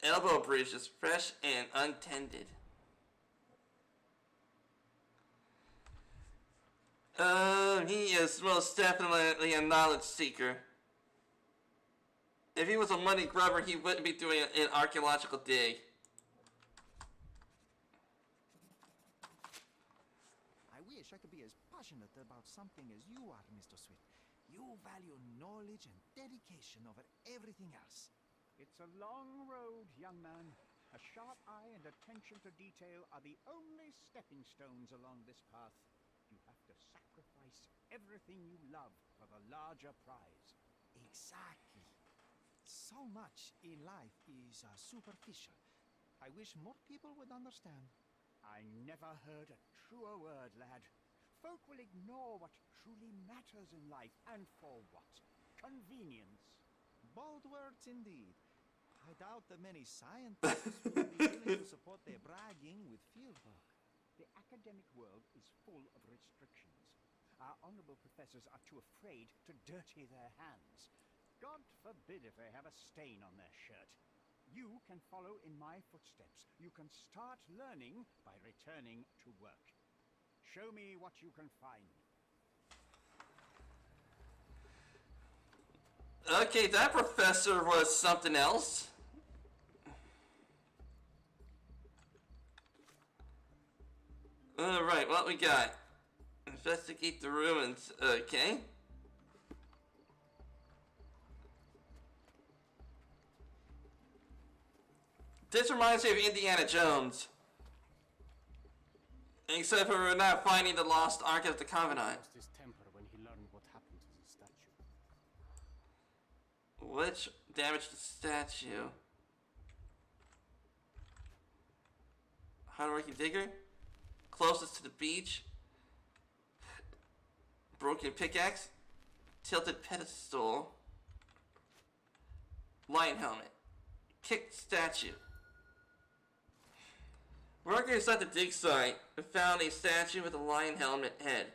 Speaker 1: Elbow bridge is fresh and untended. He is most definitely a knowledge seeker. If he was a money grubber, he wouldn't be doing an archaeological dig.
Speaker 2: I wish I could be as passionate about something as you are, Mr. Sweet. You value knowledge and dedication over everything else.
Speaker 9: It's a long road, young man. A sharp eye and attention to detail are the only stepping stones along this path. You have to sacrifice everything you love for the larger prize.
Speaker 2: Exactly. So much in life is superficial. I wish more people would understand.
Speaker 9: I never heard a truer word, lad. Folk will ignore what truly matters in life, and for what? Convenience.
Speaker 2: Bold words indeed. I doubt that many scientists will be willing to support their bragging with fieldwork.
Speaker 9: The academic world is full of restrictions. Our honorable professors are too afraid to dirty their hands. God forbid if they have a stain on their shirt. You can follow in my footsteps. You can start learning by returning to work. Show me what you can find.
Speaker 1: Okay, that professor was something else. Alright, what we got? Investigate the ruins. Okay. This reminds me of Indiana Jones. Except for we're not finding the lost Ark of the Covenant.
Speaker 8: Lost his temper when he learned what happened to the statue.
Speaker 1: Which damaged the statue? Hardworking digger? Closest to the beach? Broken pickaxe? Tilted pedestal? Lion helmet? Kicked statue? Workers at the dig site found a statue with a lion helmet head.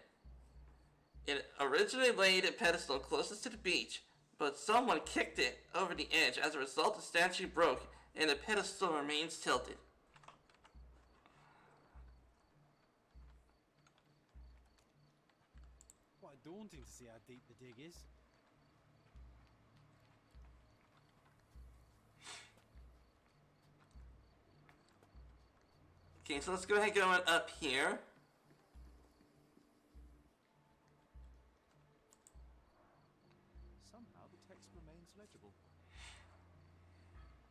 Speaker 1: It originally laid a pedestal closest to the beach, but someone kicked it over the edge. As a result, the statue broke and the pedestal remains tilted.
Speaker 10: Quite daunting to see how deep the dig is.
Speaker 1: Okay, so let's go ahead going up here.
Speaker 2: Somehow the text remains legible.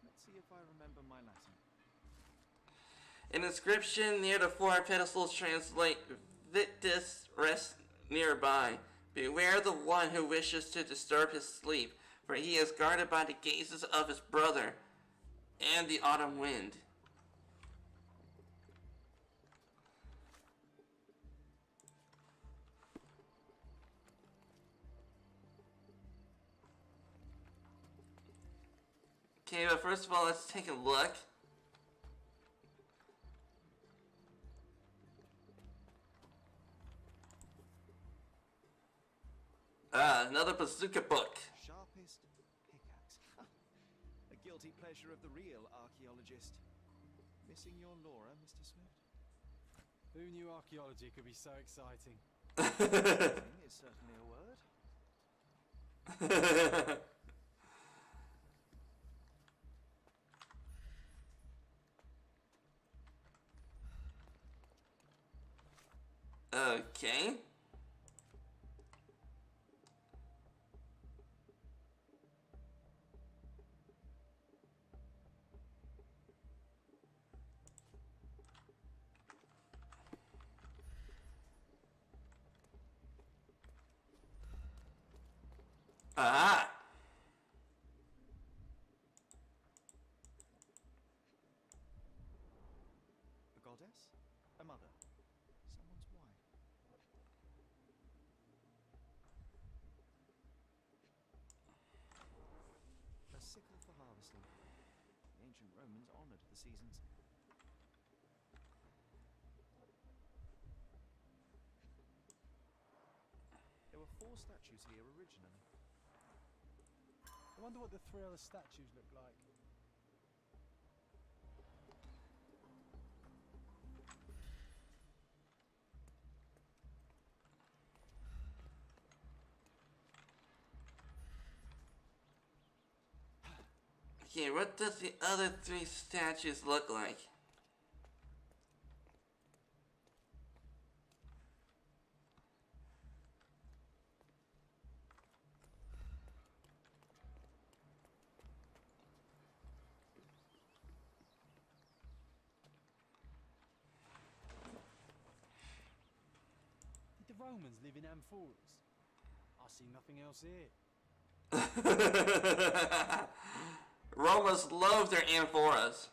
Speaker 2: Let's see if I remember my Latin.
Speaker 1: An inscription near the four pedestals translate Victus rest nearby. Beware the one who wishes to disturb his sleep, for he is guarded by the gazes of his brother and the autumn wind. Okay, but first of all, let's take a look. Another bazooka book.
Speaker 2: Sharpest pickaxe. A guilty pleasure of the real archaeologist. Missing your Laura, Mr. Swift?
Speaker 10: Who knew archaeology could be so exciting?
Speaker 2: Is certainly a word.
Speaker 1: Okay. Ah.
Speaker 2: A goddess? A mother? Someone's wife? A sickle for harvesting. The ancient Romans honored the seasons. There were 4 statues here originally.
Speaker 10: I wonder what the 3 other statues look like.
Speaker 1: Okay, what does the other 3 statues look like?
Speaker 10: Romans live in amphoras? I see nothing else here.
Speaker 1: Romans love their amphoras.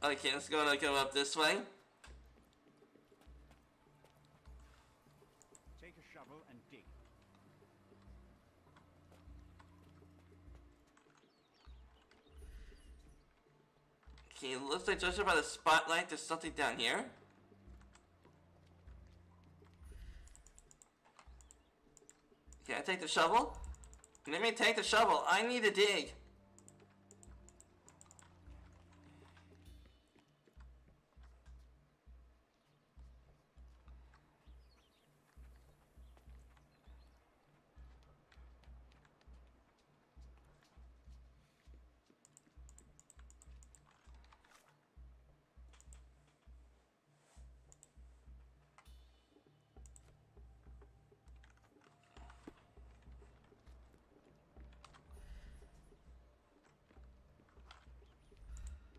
Speaker 1: Okay, let's go up this way.
Speaker 9: Take a shovel and dig.
Speaker 1: Okay, looks like judging by the spotlight, there's something down here. Okay, I take the shovel. Let me take the shovel. I need to dig.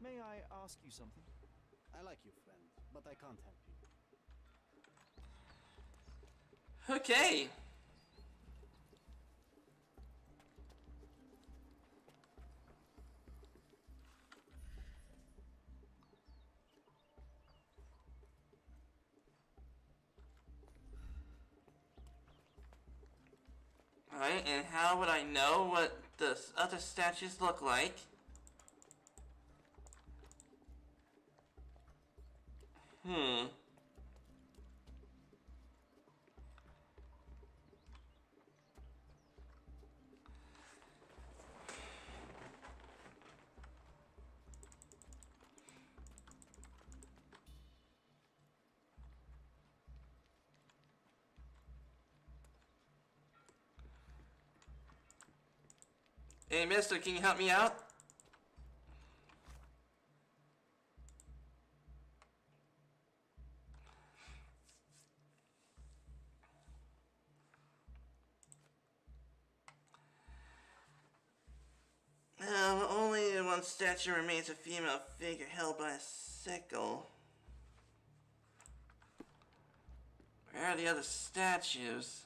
Speaker 2: May I ask you something?
Speaker 8: I like you, friend, but I can't help you.
Speaker 1: Okay. Alright, and how would I know what the other statues look like? Hey, mister, can you help me out? Only one statue remains, a female figure held by a sickle. Where are the other statues?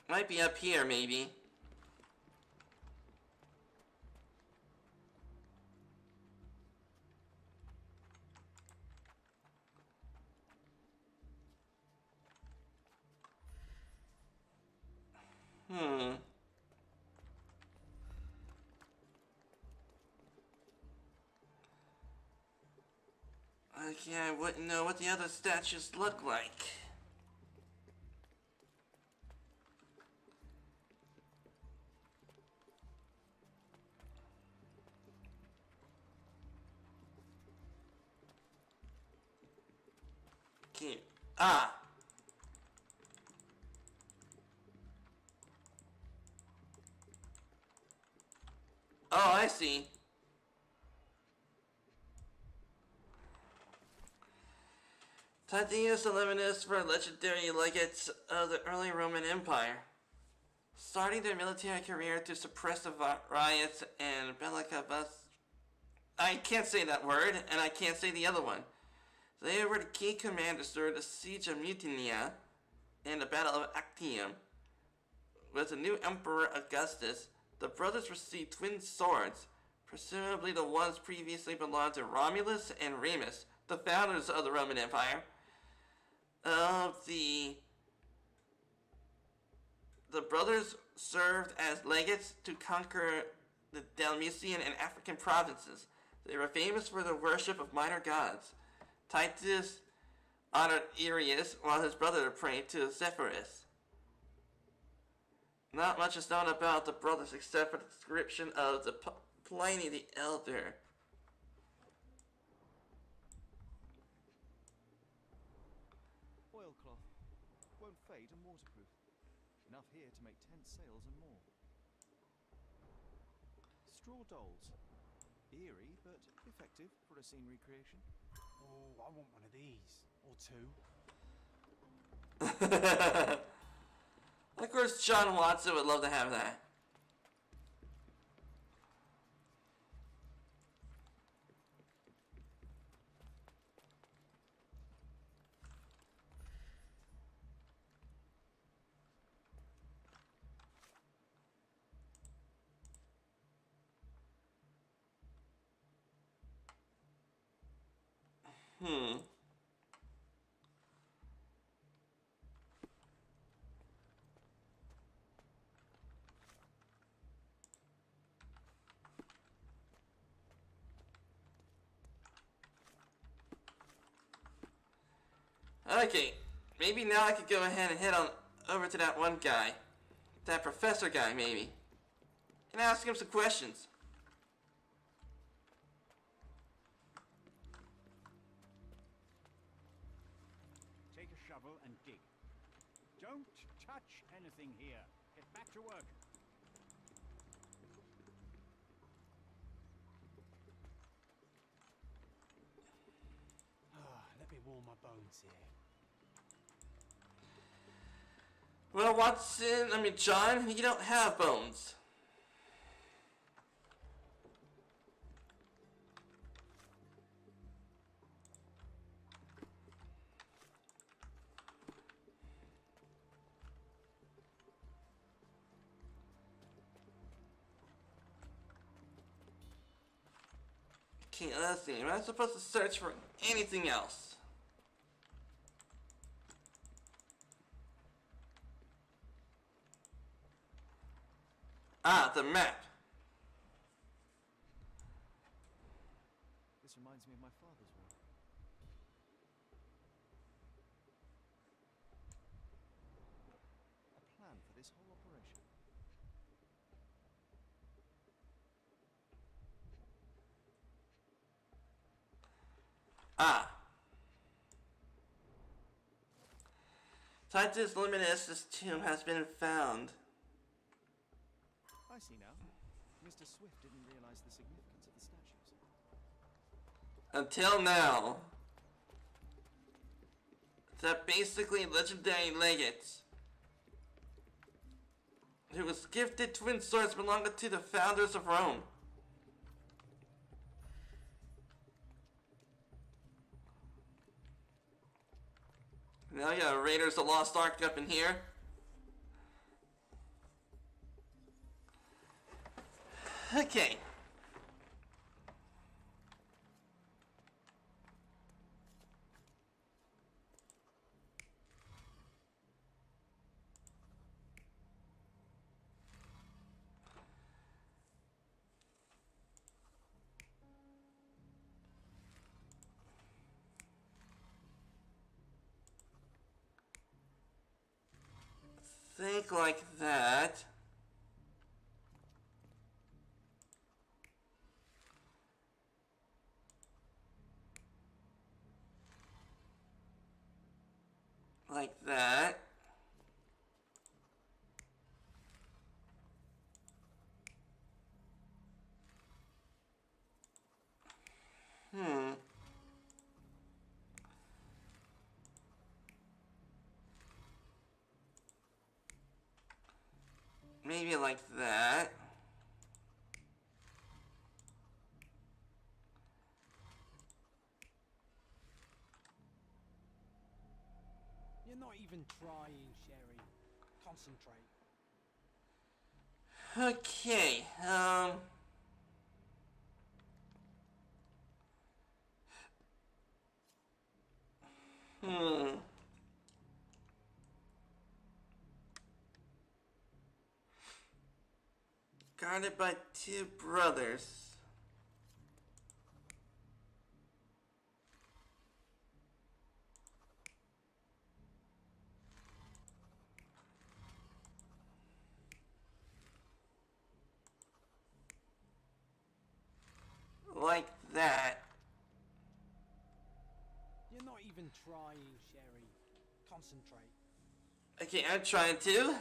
Speaker 1: Might be up here, maybe. Okay, I wouldn't know what the other statues look like. Okay. Ah! Oh, I see. Titius Elemenus were legendary legates of the early Roman Empire, starting their military career to suppress the riots and bellicabus. I can't say that word, and I can't say the other one. They were the key commanders during the siege of Mutina and the Battle of Actium. With the new Emperor Augustus, the brothers received twin swords, presumably the ones previously belonged to Romulus and Remus, the founders of the Roman Empire. The brothers served as legates to conquer the Dalmatian and African provinces. They were famous for their worship of minor gods. Titus honored Ares, while his brother prayed to Zephyrus. Not much is known about the brothers except for the description of the Pliny the Elder.
Speaker 2: Oilcloth. Won't fade and waterproof. Enough here to make tent sails and more. Straw dolls. Eerie, but effective for a scene recreation.
Speaker 8: Oh, I want one of these. Or two.
Speaker 1: Of course, John Watson would love to have that. Okay, maybe now I could go ahead and head on over to that one guy. That professor guy, maybe. And ask him some questions.
Speaker 9: Take a shovel and dig. Don't touch anything here. Get back to work.
Speaker 8: Let me warm my bones here.
Speaker 1: Well, John, you don't have bones. Okay, let's see. Am I supposed to search for anything else? Ah, the map.
Speaker 2: This reminds me of my father's work. A plan for this whole operation.
Speaker 1: Ah. Titus Luminis's tomb has been found.
Speaker 2: I see now. Mr. Swift didn't realize the significance of the statues.
Speaker 1: Until now. They're basically legendary legates who was gifted twin swords belonging to the founders of Rome. Now you got Raiders of the Lost Ark up in here. Okay. Think like that. Like that. Maybe like that.
Speaker 8: You're not even trying, Sherry. Concentrate.
Speaker 1: Okay, Guarded by two brothers. Like that.
Speaker 8: You're not even trying, Sherry. Concentrate.
Speaker 1: Okay, I'm trying to.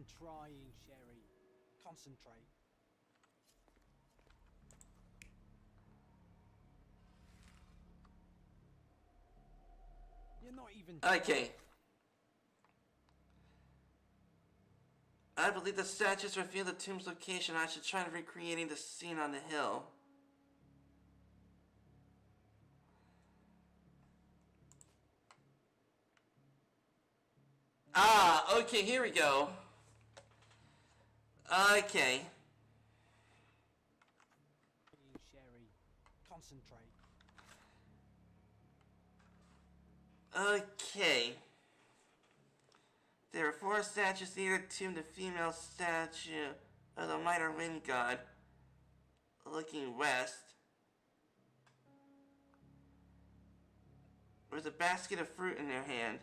Speaker 10: even trying, Sherry. Concentrate. You're not even
Speaker 1: Okay. I believe the statues reveal the tomb's location. I should try recreating the scene on the hill. Ah, okay, here we go. Okay.
Speaker 10: Sherry. Concentrate.
Speaker 1: Okay. There are 4 statues near the tomb. The female statue of the minor wind god looking west with a basket of fruit in her hand.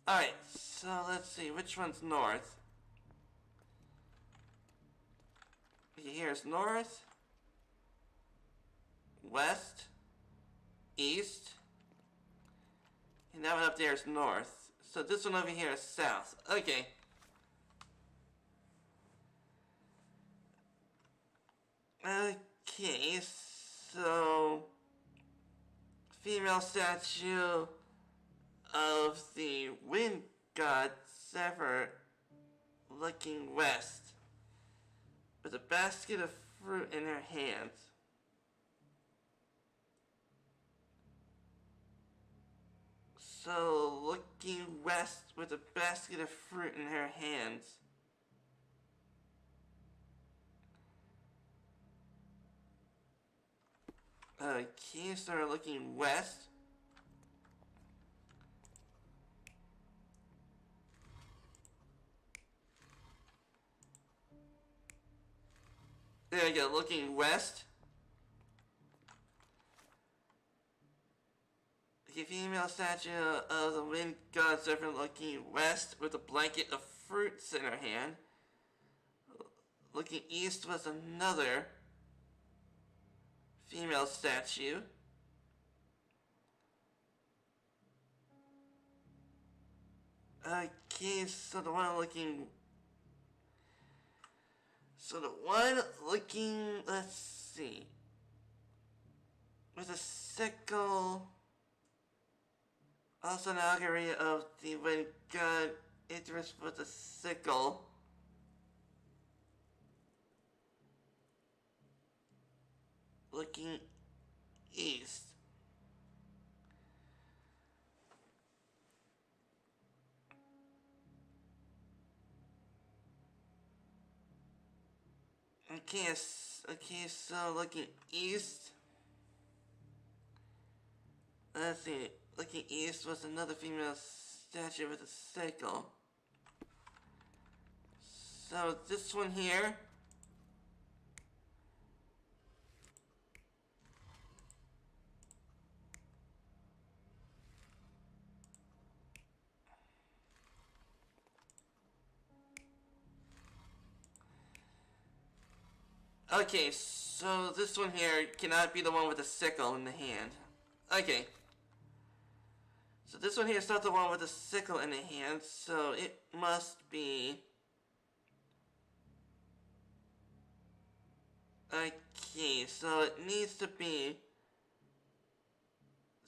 Speaker 1: Alright, so let's see, which one's north? Okay, here's north, west, east, and that one up there is north. So this one over here is south. Okay. Okay, so female statue of the wind god Zephyr looking west with a basket of fruit in her hands. So looking west with a basket of fruit in her hands. Okay, so we're looking west. There we go, looking west. The female statue of the wind god Zephyr looking west with a blanket of fruits in her hand. Looking east was another female statue. Okay, so the one looking... let's see, with a sickle, also an allegory of the when God enters with a sickle. Looking east. Okay, so looking east. Let's see. Looking east was another female statue with a sickle. So this one here. Okay, so this one here cannot be the one with the sickle in the hand. Okay. So this one here is not the one with the sickle in the hand, so it must be... Okay, so it needs to be...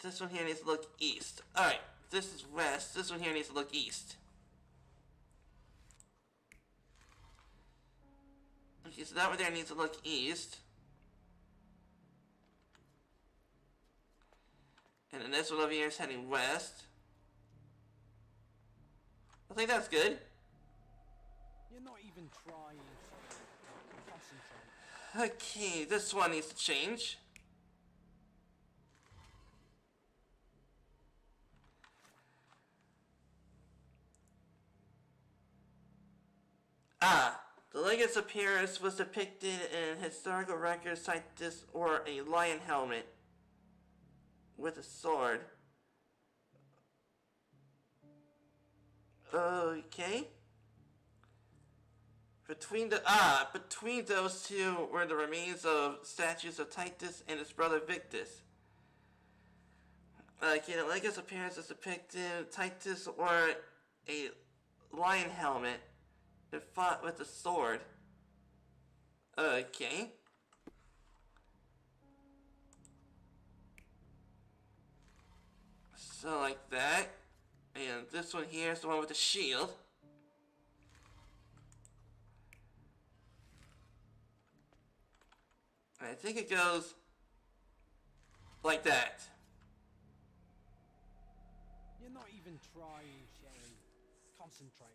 Speaker 1: This one here needs to look east. Alright, this is west. This one here needs to look east. Okay, so that one there needs to look east. And then this one over here is heading west. I think that's good.
Speaker 10: You're not even trying. Concentrate.
Speaker 1: Okay, this one needs to change. Ah, the legate's appearance was depicted in historical records like this or a lion helmet with a sword. Okay. Between those two were the remains of statues of Titus and his brother Victus. Okay, the legate's appearance is depicted Titus or a lion helmet and fought with a sword. Okay. So like that. And this one here is the one with the shield. I think it goes like that.
Speaker 10: You're not even trying, Sherry. Concentrate.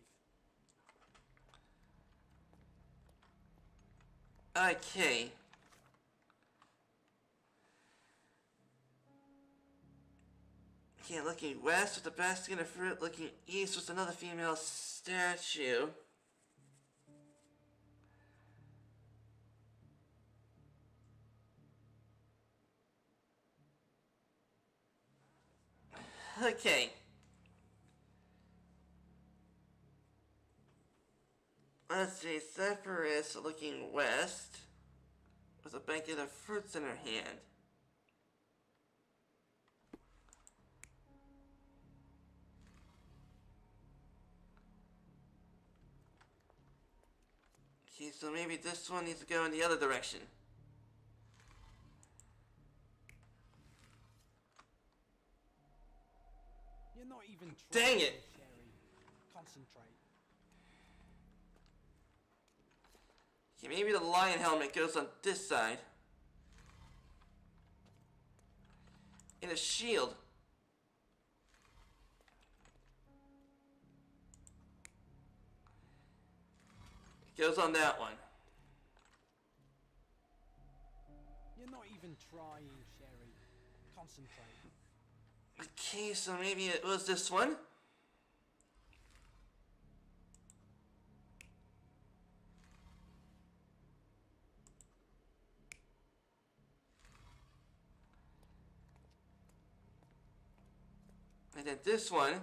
Speaker 1: Okay. Okay, looking west with a basket of fruit, looking east with another female statue. Okay. Let's see, Zephyrus looking west with a basket of fruits in her hand. Okay, so maybe this one needs to go in the other direction.
Speaker 10: You're not even
Speaker 1: Dang
Speaker 10: trying,
Speaker 1: it!
Speaker 10: Sherry. Concentrate.
Speaker 1: Okay, maybe the lion helmet goes on this side. And a shield. It goes on that one.
Speaker 10: You're not even trying, Sherry. Concentrate.
Speaker 1: Okay, so maybe it was this one. And then this one.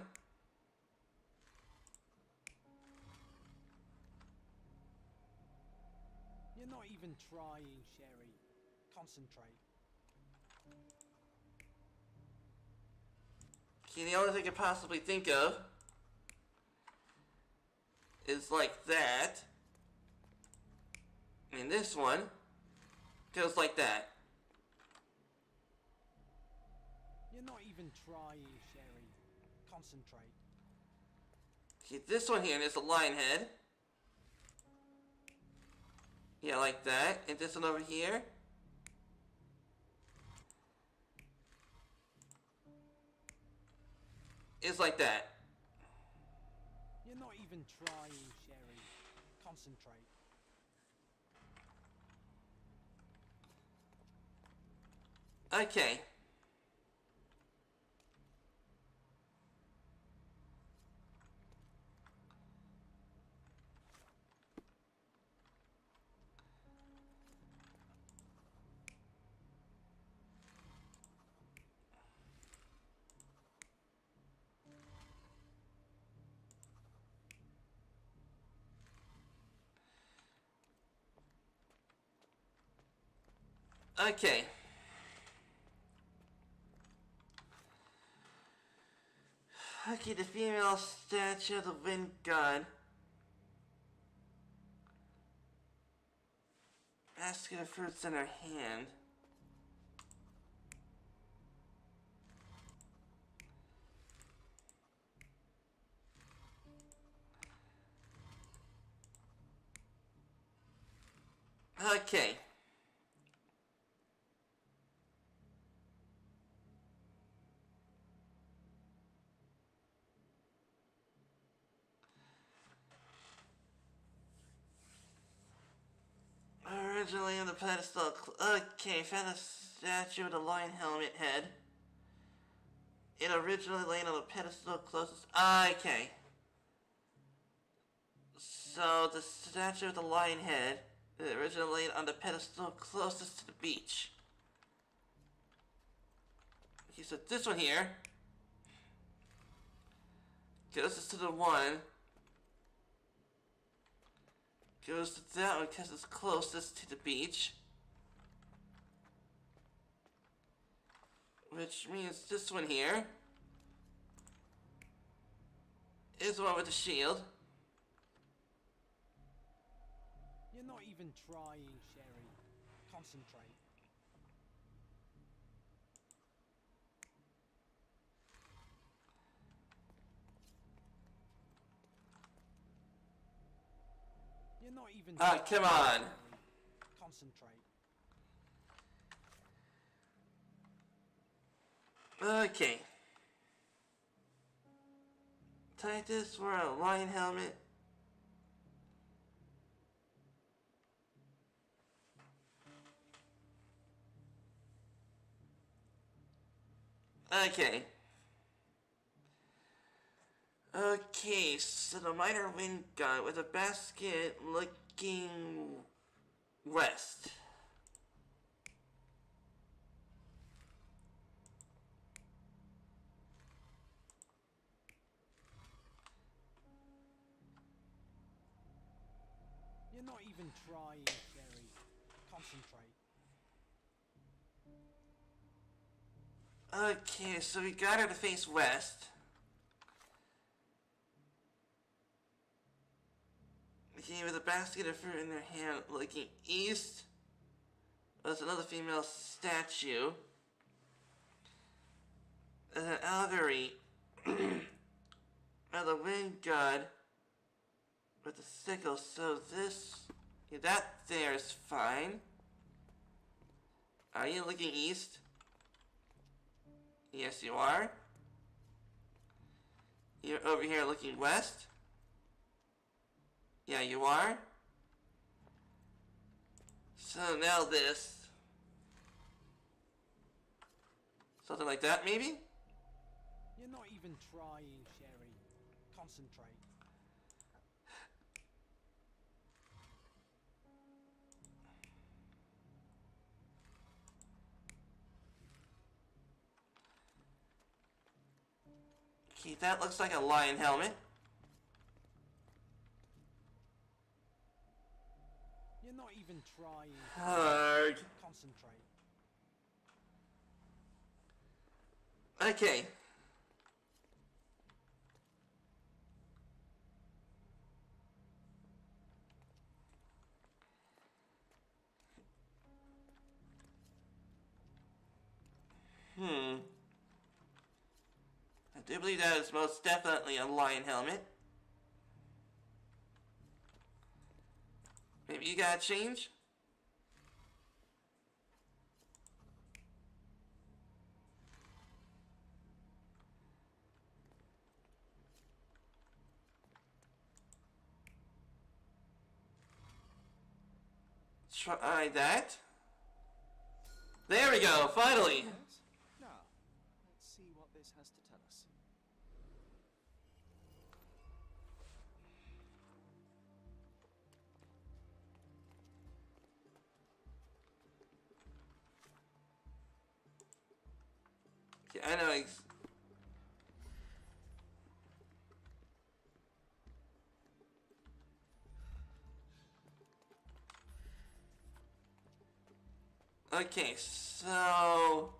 Speaker 10: You're not even trying, Sherry. Concentrate.
Speaker 1: Okay, the only thing I could possibly think of is like that. And this one goes like that.
Speaker 10: You're not even trying, Sherry. Concentrate.
Speaker 1: Okay, this one here is a lion head. Yeah, like that. And this one over here is like that.
Speaker 10: You're not even trying, Sherry. Concentrate.
Speaker 1: Okay. Okay. Okay, the female statue of the wind god. Basket of fruits in her hand. Okay. Originally on the pedestal. Okay, found a statue with a lion helmet head. It originally laid on the pedestal closest. Okay. So the statue with the lion head it originally laid on the pedestal closest to the beach. Okay, so this one here goes to the one. Goes to that one because it's closest to the beach. Which means this one here is the one with the shield.
Speaker 10: You're not even trying, Sherry. Concentrate. You're not even
Speaker 1: Ah, come on.
Speaker 10: Sherry. Concentrate.
Speaker 1: Okay. Titus wore a lion helmet. Okay. Okay, so the minor wind gun with a basket looking west.
Speaker 10: You're not even trying, Sherry. Concentrate.
Speaker 1: Okay, so we got her to face west. Okay, with a basket of fruit in her hand, looking east. There's another female statue. There's an allegory. Now the wind god with the sickle. So this, yeah, that there is fine. Are you looking east? Yes, you are. You're over here looking west. Yeah, you are. So now this. Something like that, maybe?
Speaker 10: You're not even trying, Sherry. Concentrate.
Speaker 1: Okay, that looks like a lion helmet.
Speaker 10: You're not even trying.
Speaker 1: Hard.
Speaker 10: Concentrate.
Speaker 1: Okay. I do believe that is most definitely a lion helmet. Maybe you gotta change? Try that. There we go, finally!
Speaker 2: Now, let's see what this has to tell us.
Speaker 1: Okay, I know okay, so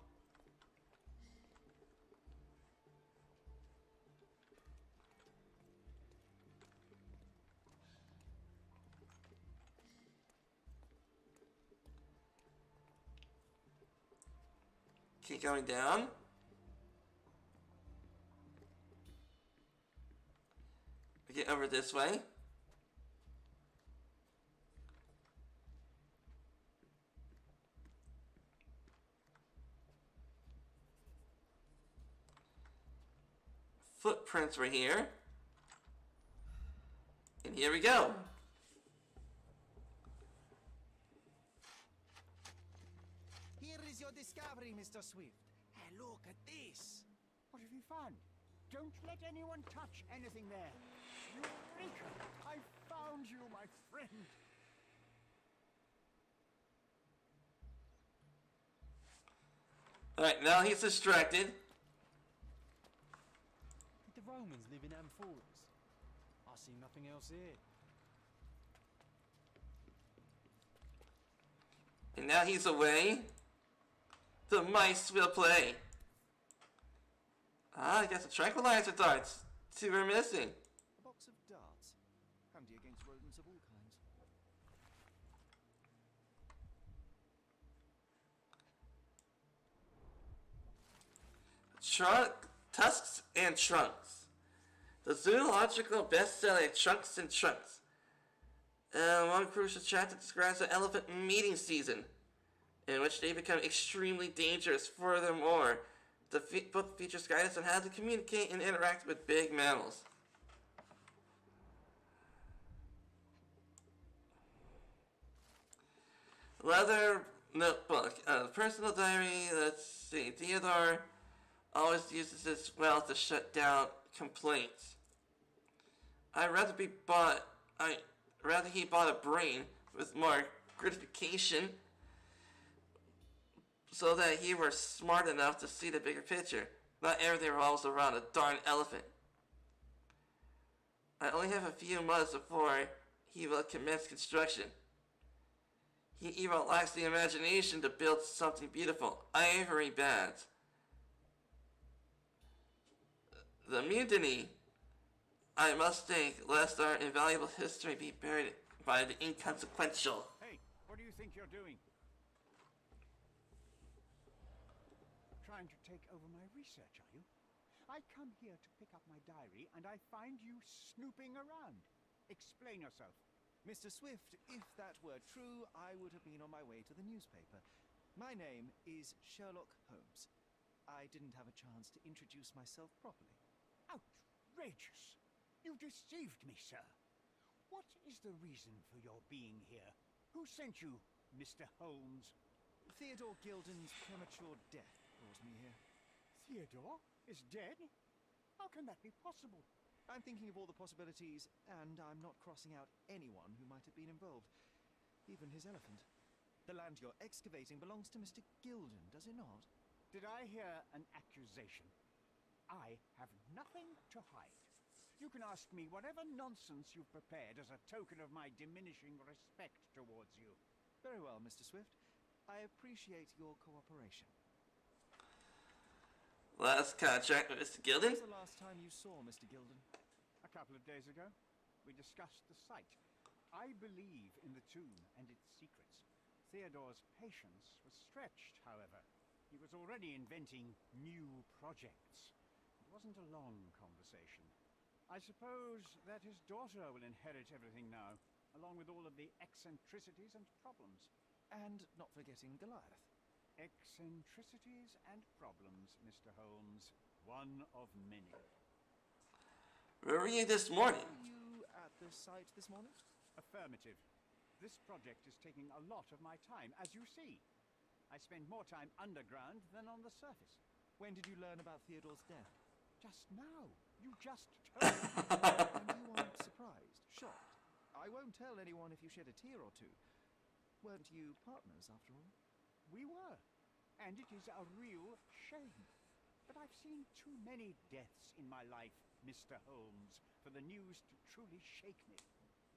Speaker 1: keep going down. Get over this way. Footprints were here. And here we go.
Speaker 2: Here is your discovery, Mr. Swift. Hey, look at this.
Speaker 9: What have you found? Don't let anyone touch anything there. Eureka! I found you, my friend.
Speaker 1: Alright, now he's distracted.
Speaker 10: Did the Romans live in amphoras? I see nothing else here.
Speaker 1: And now he's away. The mice will play. Ah, I got the tranquilizer darts. Two were missing. Tusks and Trunks. The zoological bestseller Trunks and Trunks. One crucial chapter describes the elephant mating season, in which they become extremely dangerous. Furthermore, the book features guidance on how to communicate and interact with big mammals. Leather notebook. Personal diary. Let's see. Theodore always uses his wealth to shut down complaints. I'd rather he bought a brain with more gratification, so that he were smart enough to see the bigger picture. Not everything revolves around a darn elephant. I only have a few months before he will commence construction. He even lacks the imagination to build something beautiful. Ivory bands. The mutiny. I must think, lest our invaluable history be buried by the inconsequential.
Speaker 9: Hey, what do you think you're doing? Trying to take over my research, are you? I come here to pick up my diary, and I find you snooping around. Explain yourself.
Speaker 2: Mr. Swift, if that were true, I would have been on my way to the newspaper. My name is Sherlock Holmes. I didn't have a chance to introduce myself properly.
Speaker 9: Outrageous! You deceived me, sir. What is the reason for your being here? Who sent you, Mr. Holmes?
Speaker 2: Theodore Gilden's premature death brought me here.
Speaker 9: Theodore is dead? How can that be possible?
Speaker 2: I'm thinking of all the possibilities, and I'm not crossing out anyone who might have been involved. Even his elephant. The land you're excavating belongs to Mr. Gilden, does it not?
Speaker 9: Did I hear an accusation? I have nothing to hide. You can ask me whatever nonsense you've prepared as a token of my diminishing respect towards you.
Speaker 2: Very well, Mr. Swift. I appreciate your cooperation.
Speaker 1: Last contract with Mr. Gilden?
Speaker 2: When was the last time you saw Mr. Gilden?
Speaker 9: A couple of days ago, we discussed the site. I believe in the tomb and its secrets. Theodore's patience was stretched, however. He was already inventing new projects. It wasn't a long conversation. I suppose that his daughter will inherit everything now, along with all of the eccentricities and problems.
Speaker 2: And not forgetting Goliath.
Speaker 9: Eccentricities and problems, Mr. Holmes. One of many.
Speaker 1: Where were you this morning?
Speaker 2: Were you at the site this morning?
Speaker 9: Affirmative. This project is taking a lot of my time, as you see. I spend more time underground than on the surface.
Speaker 2: When did you learn about Theodore's death?
Speaker 9: Just now. You just told me.
Speaker 2: And you aren't surprised, shocked. I won't tell anyone if you shed a tear or two. Weren't you partners, after all?
Speaker 9: We were. And it is a real shame. But I've seen too many deaths in my life, Mr. Holmes, for the news to truly shake me.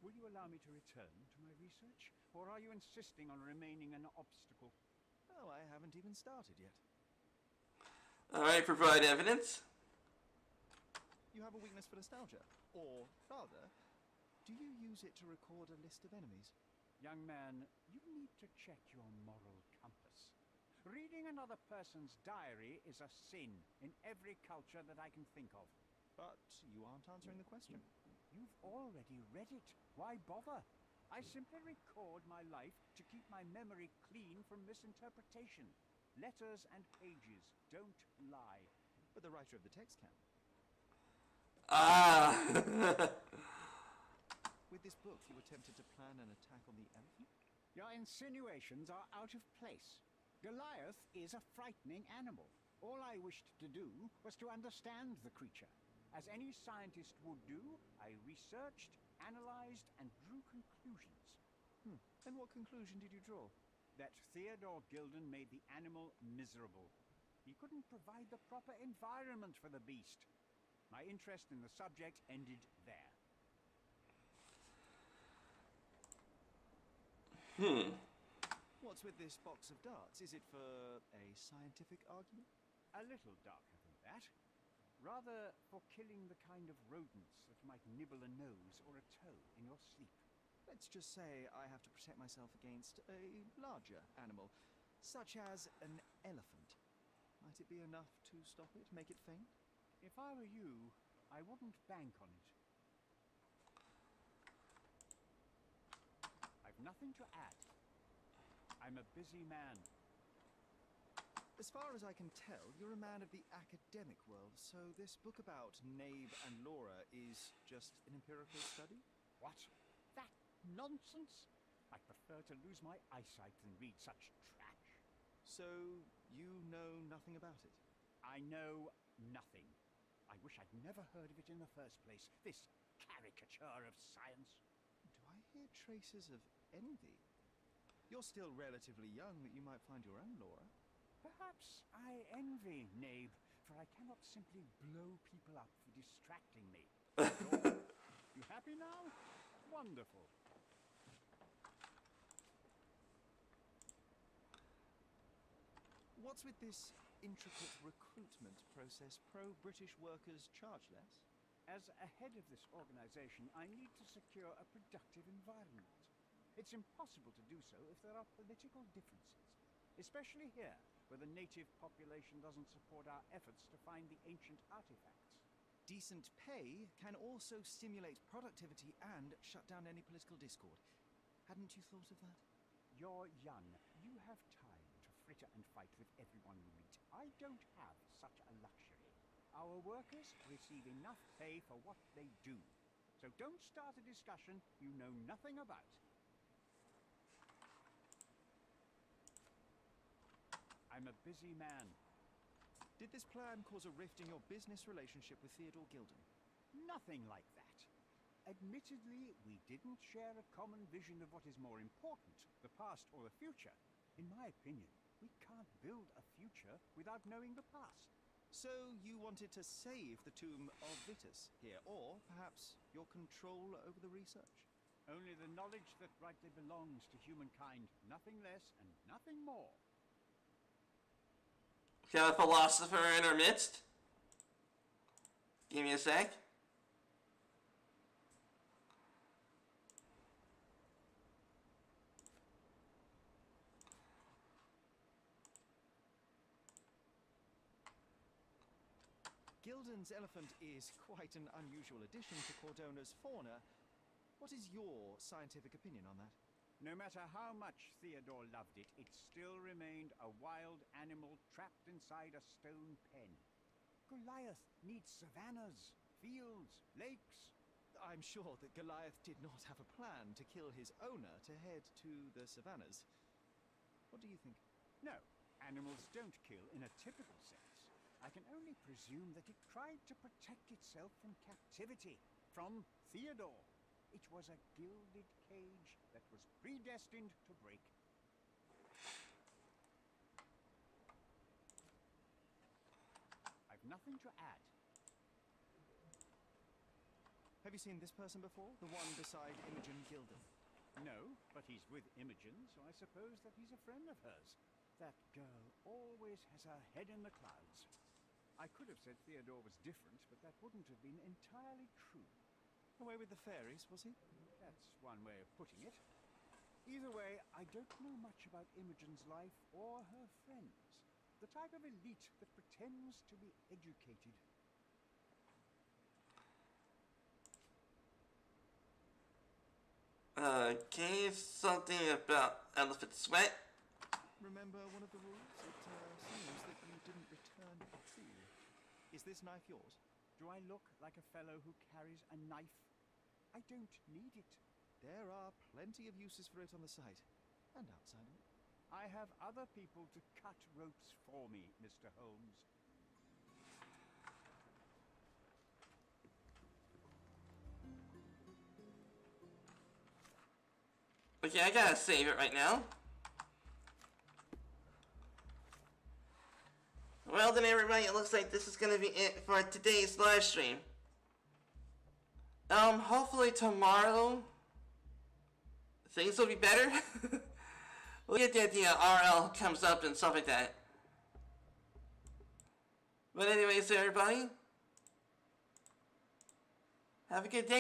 Speaker 9: Will you allow me to return to my research? Or are you insisting on remaining an obstacle?
Speaker 2: Oh, I haven't even started yet.
Speaker 1: Alright, provide evidence.
Speaker 2: You have a weakness for nostalgia. Or, rather, do you use it to record a list of enemies?
Speaker 9: Young man, you need to check your moral compass. Reading another person's diary is a sin in every culture that I can think of.
Speaker 2: But you aren't answering the question.
Speaker 9: You've already read it. Why bother? I simply record my life to keep my memory clean from misinterpretation. Letters and pages don't lie.
Speaker 2: But the writer of the text can.
Speaker 1: Ah!
Speaker 2: With this book, you attempted to plan an attack on the elephant?
Speaker 9: Your insinuations are out of place. Goliath is a frightening animal. All I wished to do was to understand the creature. As any scientist would do, I researched, analyzed, and drew conclusions.
Speaker 2: And what conclusion did you draw?
Speaker 9: That Theodore Gilden made the animal miserable. He couldn't provide the proper environment for the beast. My interest in the subject ended there.
Speaker 2: What's with this box of darts? Is it for a scientific argument?
Speaker 9: A little darker than that. Rather for killing the kind of rodents that might nibble a nose or a toe in your sleep.
Speaker 2: Let's just say I have to protect myself against a larger animal, such as an elephant. Might it be enough to stop it, make it faint?
Speaker 9: If I were you, I wouldn't bank on it. I've nothing to add. I'm a busy man.
Speaker 2: As far as I can tell, you're a man of the academic world, so this book about Nabe and Laura is just an empirical study?
Speaker 9: What? That nonsense? I prefer to lose my eyesight than read such trash.
Speaker 2: So, you know nothing about it?
Speaker 9: I know nothing. I wish I'd never heard of it in the first place. This caricature of science.
Speaker 2: Do I hear traces of envy? You're still relatively young that you might find your own Laura.
Speaker 9: Perhaps I envy Nabe, for I cannot simply blow people up for distracting me. You happy now? Wonderful.
Speaker 2: What's with this intricate recruitment process? Pro-British workers charge less?
Speaker 9: As a head of this organization, I need to secure a productive environment. It's impossible to do so if there are political differences, especially here, where the native population doesn't support our efforts to find the ancient artifacts.
Speaker 2: Decent pay can also stimulate productivity and shut down any political discord. Hadn't you thought of that?
Speaker 9: You're young. You have time to fritter and fight with everyone you meet. I don't have such a luxury. Our workers receive enough pay for what they do. So don't start a discussion you know nothing about. I'm a busy man.
Speaker 2: Did this plan cause a rift in your business relationship with Theodore Gilden?
Speaker 9: Nothing like that. Admittedly, we didn't share a common vision of what is more important, the past or the future. In my opinion, we can't build a future without knowing the past.
Speaker 2: So you wanted to save the tomb of Vitus here, or perhaps your control over the research?
Speaker 9: Only the knowledge that rightly belongs to humankind, nothing less and nothing more.
Speaker 1: Got a philosopher in our midst? Give me a sec.
Speaker 2: Gilden's elephant is quite an unusual addition to Cordona's fauna. What is your scientific opinion on that?
Speaker 9: No matter how much Theodore loved it, it still remained a wild animal trapped inside a stone pen. Goliath needs savannas, fields, lakes.
Speaker 2: I'm sure that Goliath did not have a plan to kill his owner to head to the savannas. What do you think?
Speaker 9: No, animals don't kill in a typical sense. I can only presume that it tried to protect itself from captivity, from Theodore. It was a gilded cage that was predestined to break. I've nothing to add.
Speaker 2: Have you seen this person before? The one beside Imogen Gilden?
Speaker 9: No, but he's with Imogen, so I suppose that he's a friend of hers. That girl always has her head in the clouds. I could have said Theodore was different, but that wouldn't have been entirely true.
Speaker 2: Away with the fairies, was he?
Speaker 9: That's one way of putting it. Either way, I don't know much about Imogen's life or her friends. The type of elite that pretends to be educated.
Speaker 1: Okay, something about elephant sweat.
Speaker 2: Remember one of the rules? It seems that you didn't return a tool. Is this knife yours?
Speaker 9: Do I look like a fellow who carries a knife? I don't need it.
Speaker 2: There are plenty of uses for it on the site, and outside of it.
Speaker 9: I have other people to cut ropes for me, Mr. Holmes.
Speaker 1: Okay, I gotta save it right now. Well then everybody, it looks like this is gonna be it for today's live stream. Hopefully tomorrow things will be better. We'll get the idea RL comes up and stuff like that. But anyways everybody, have a good day.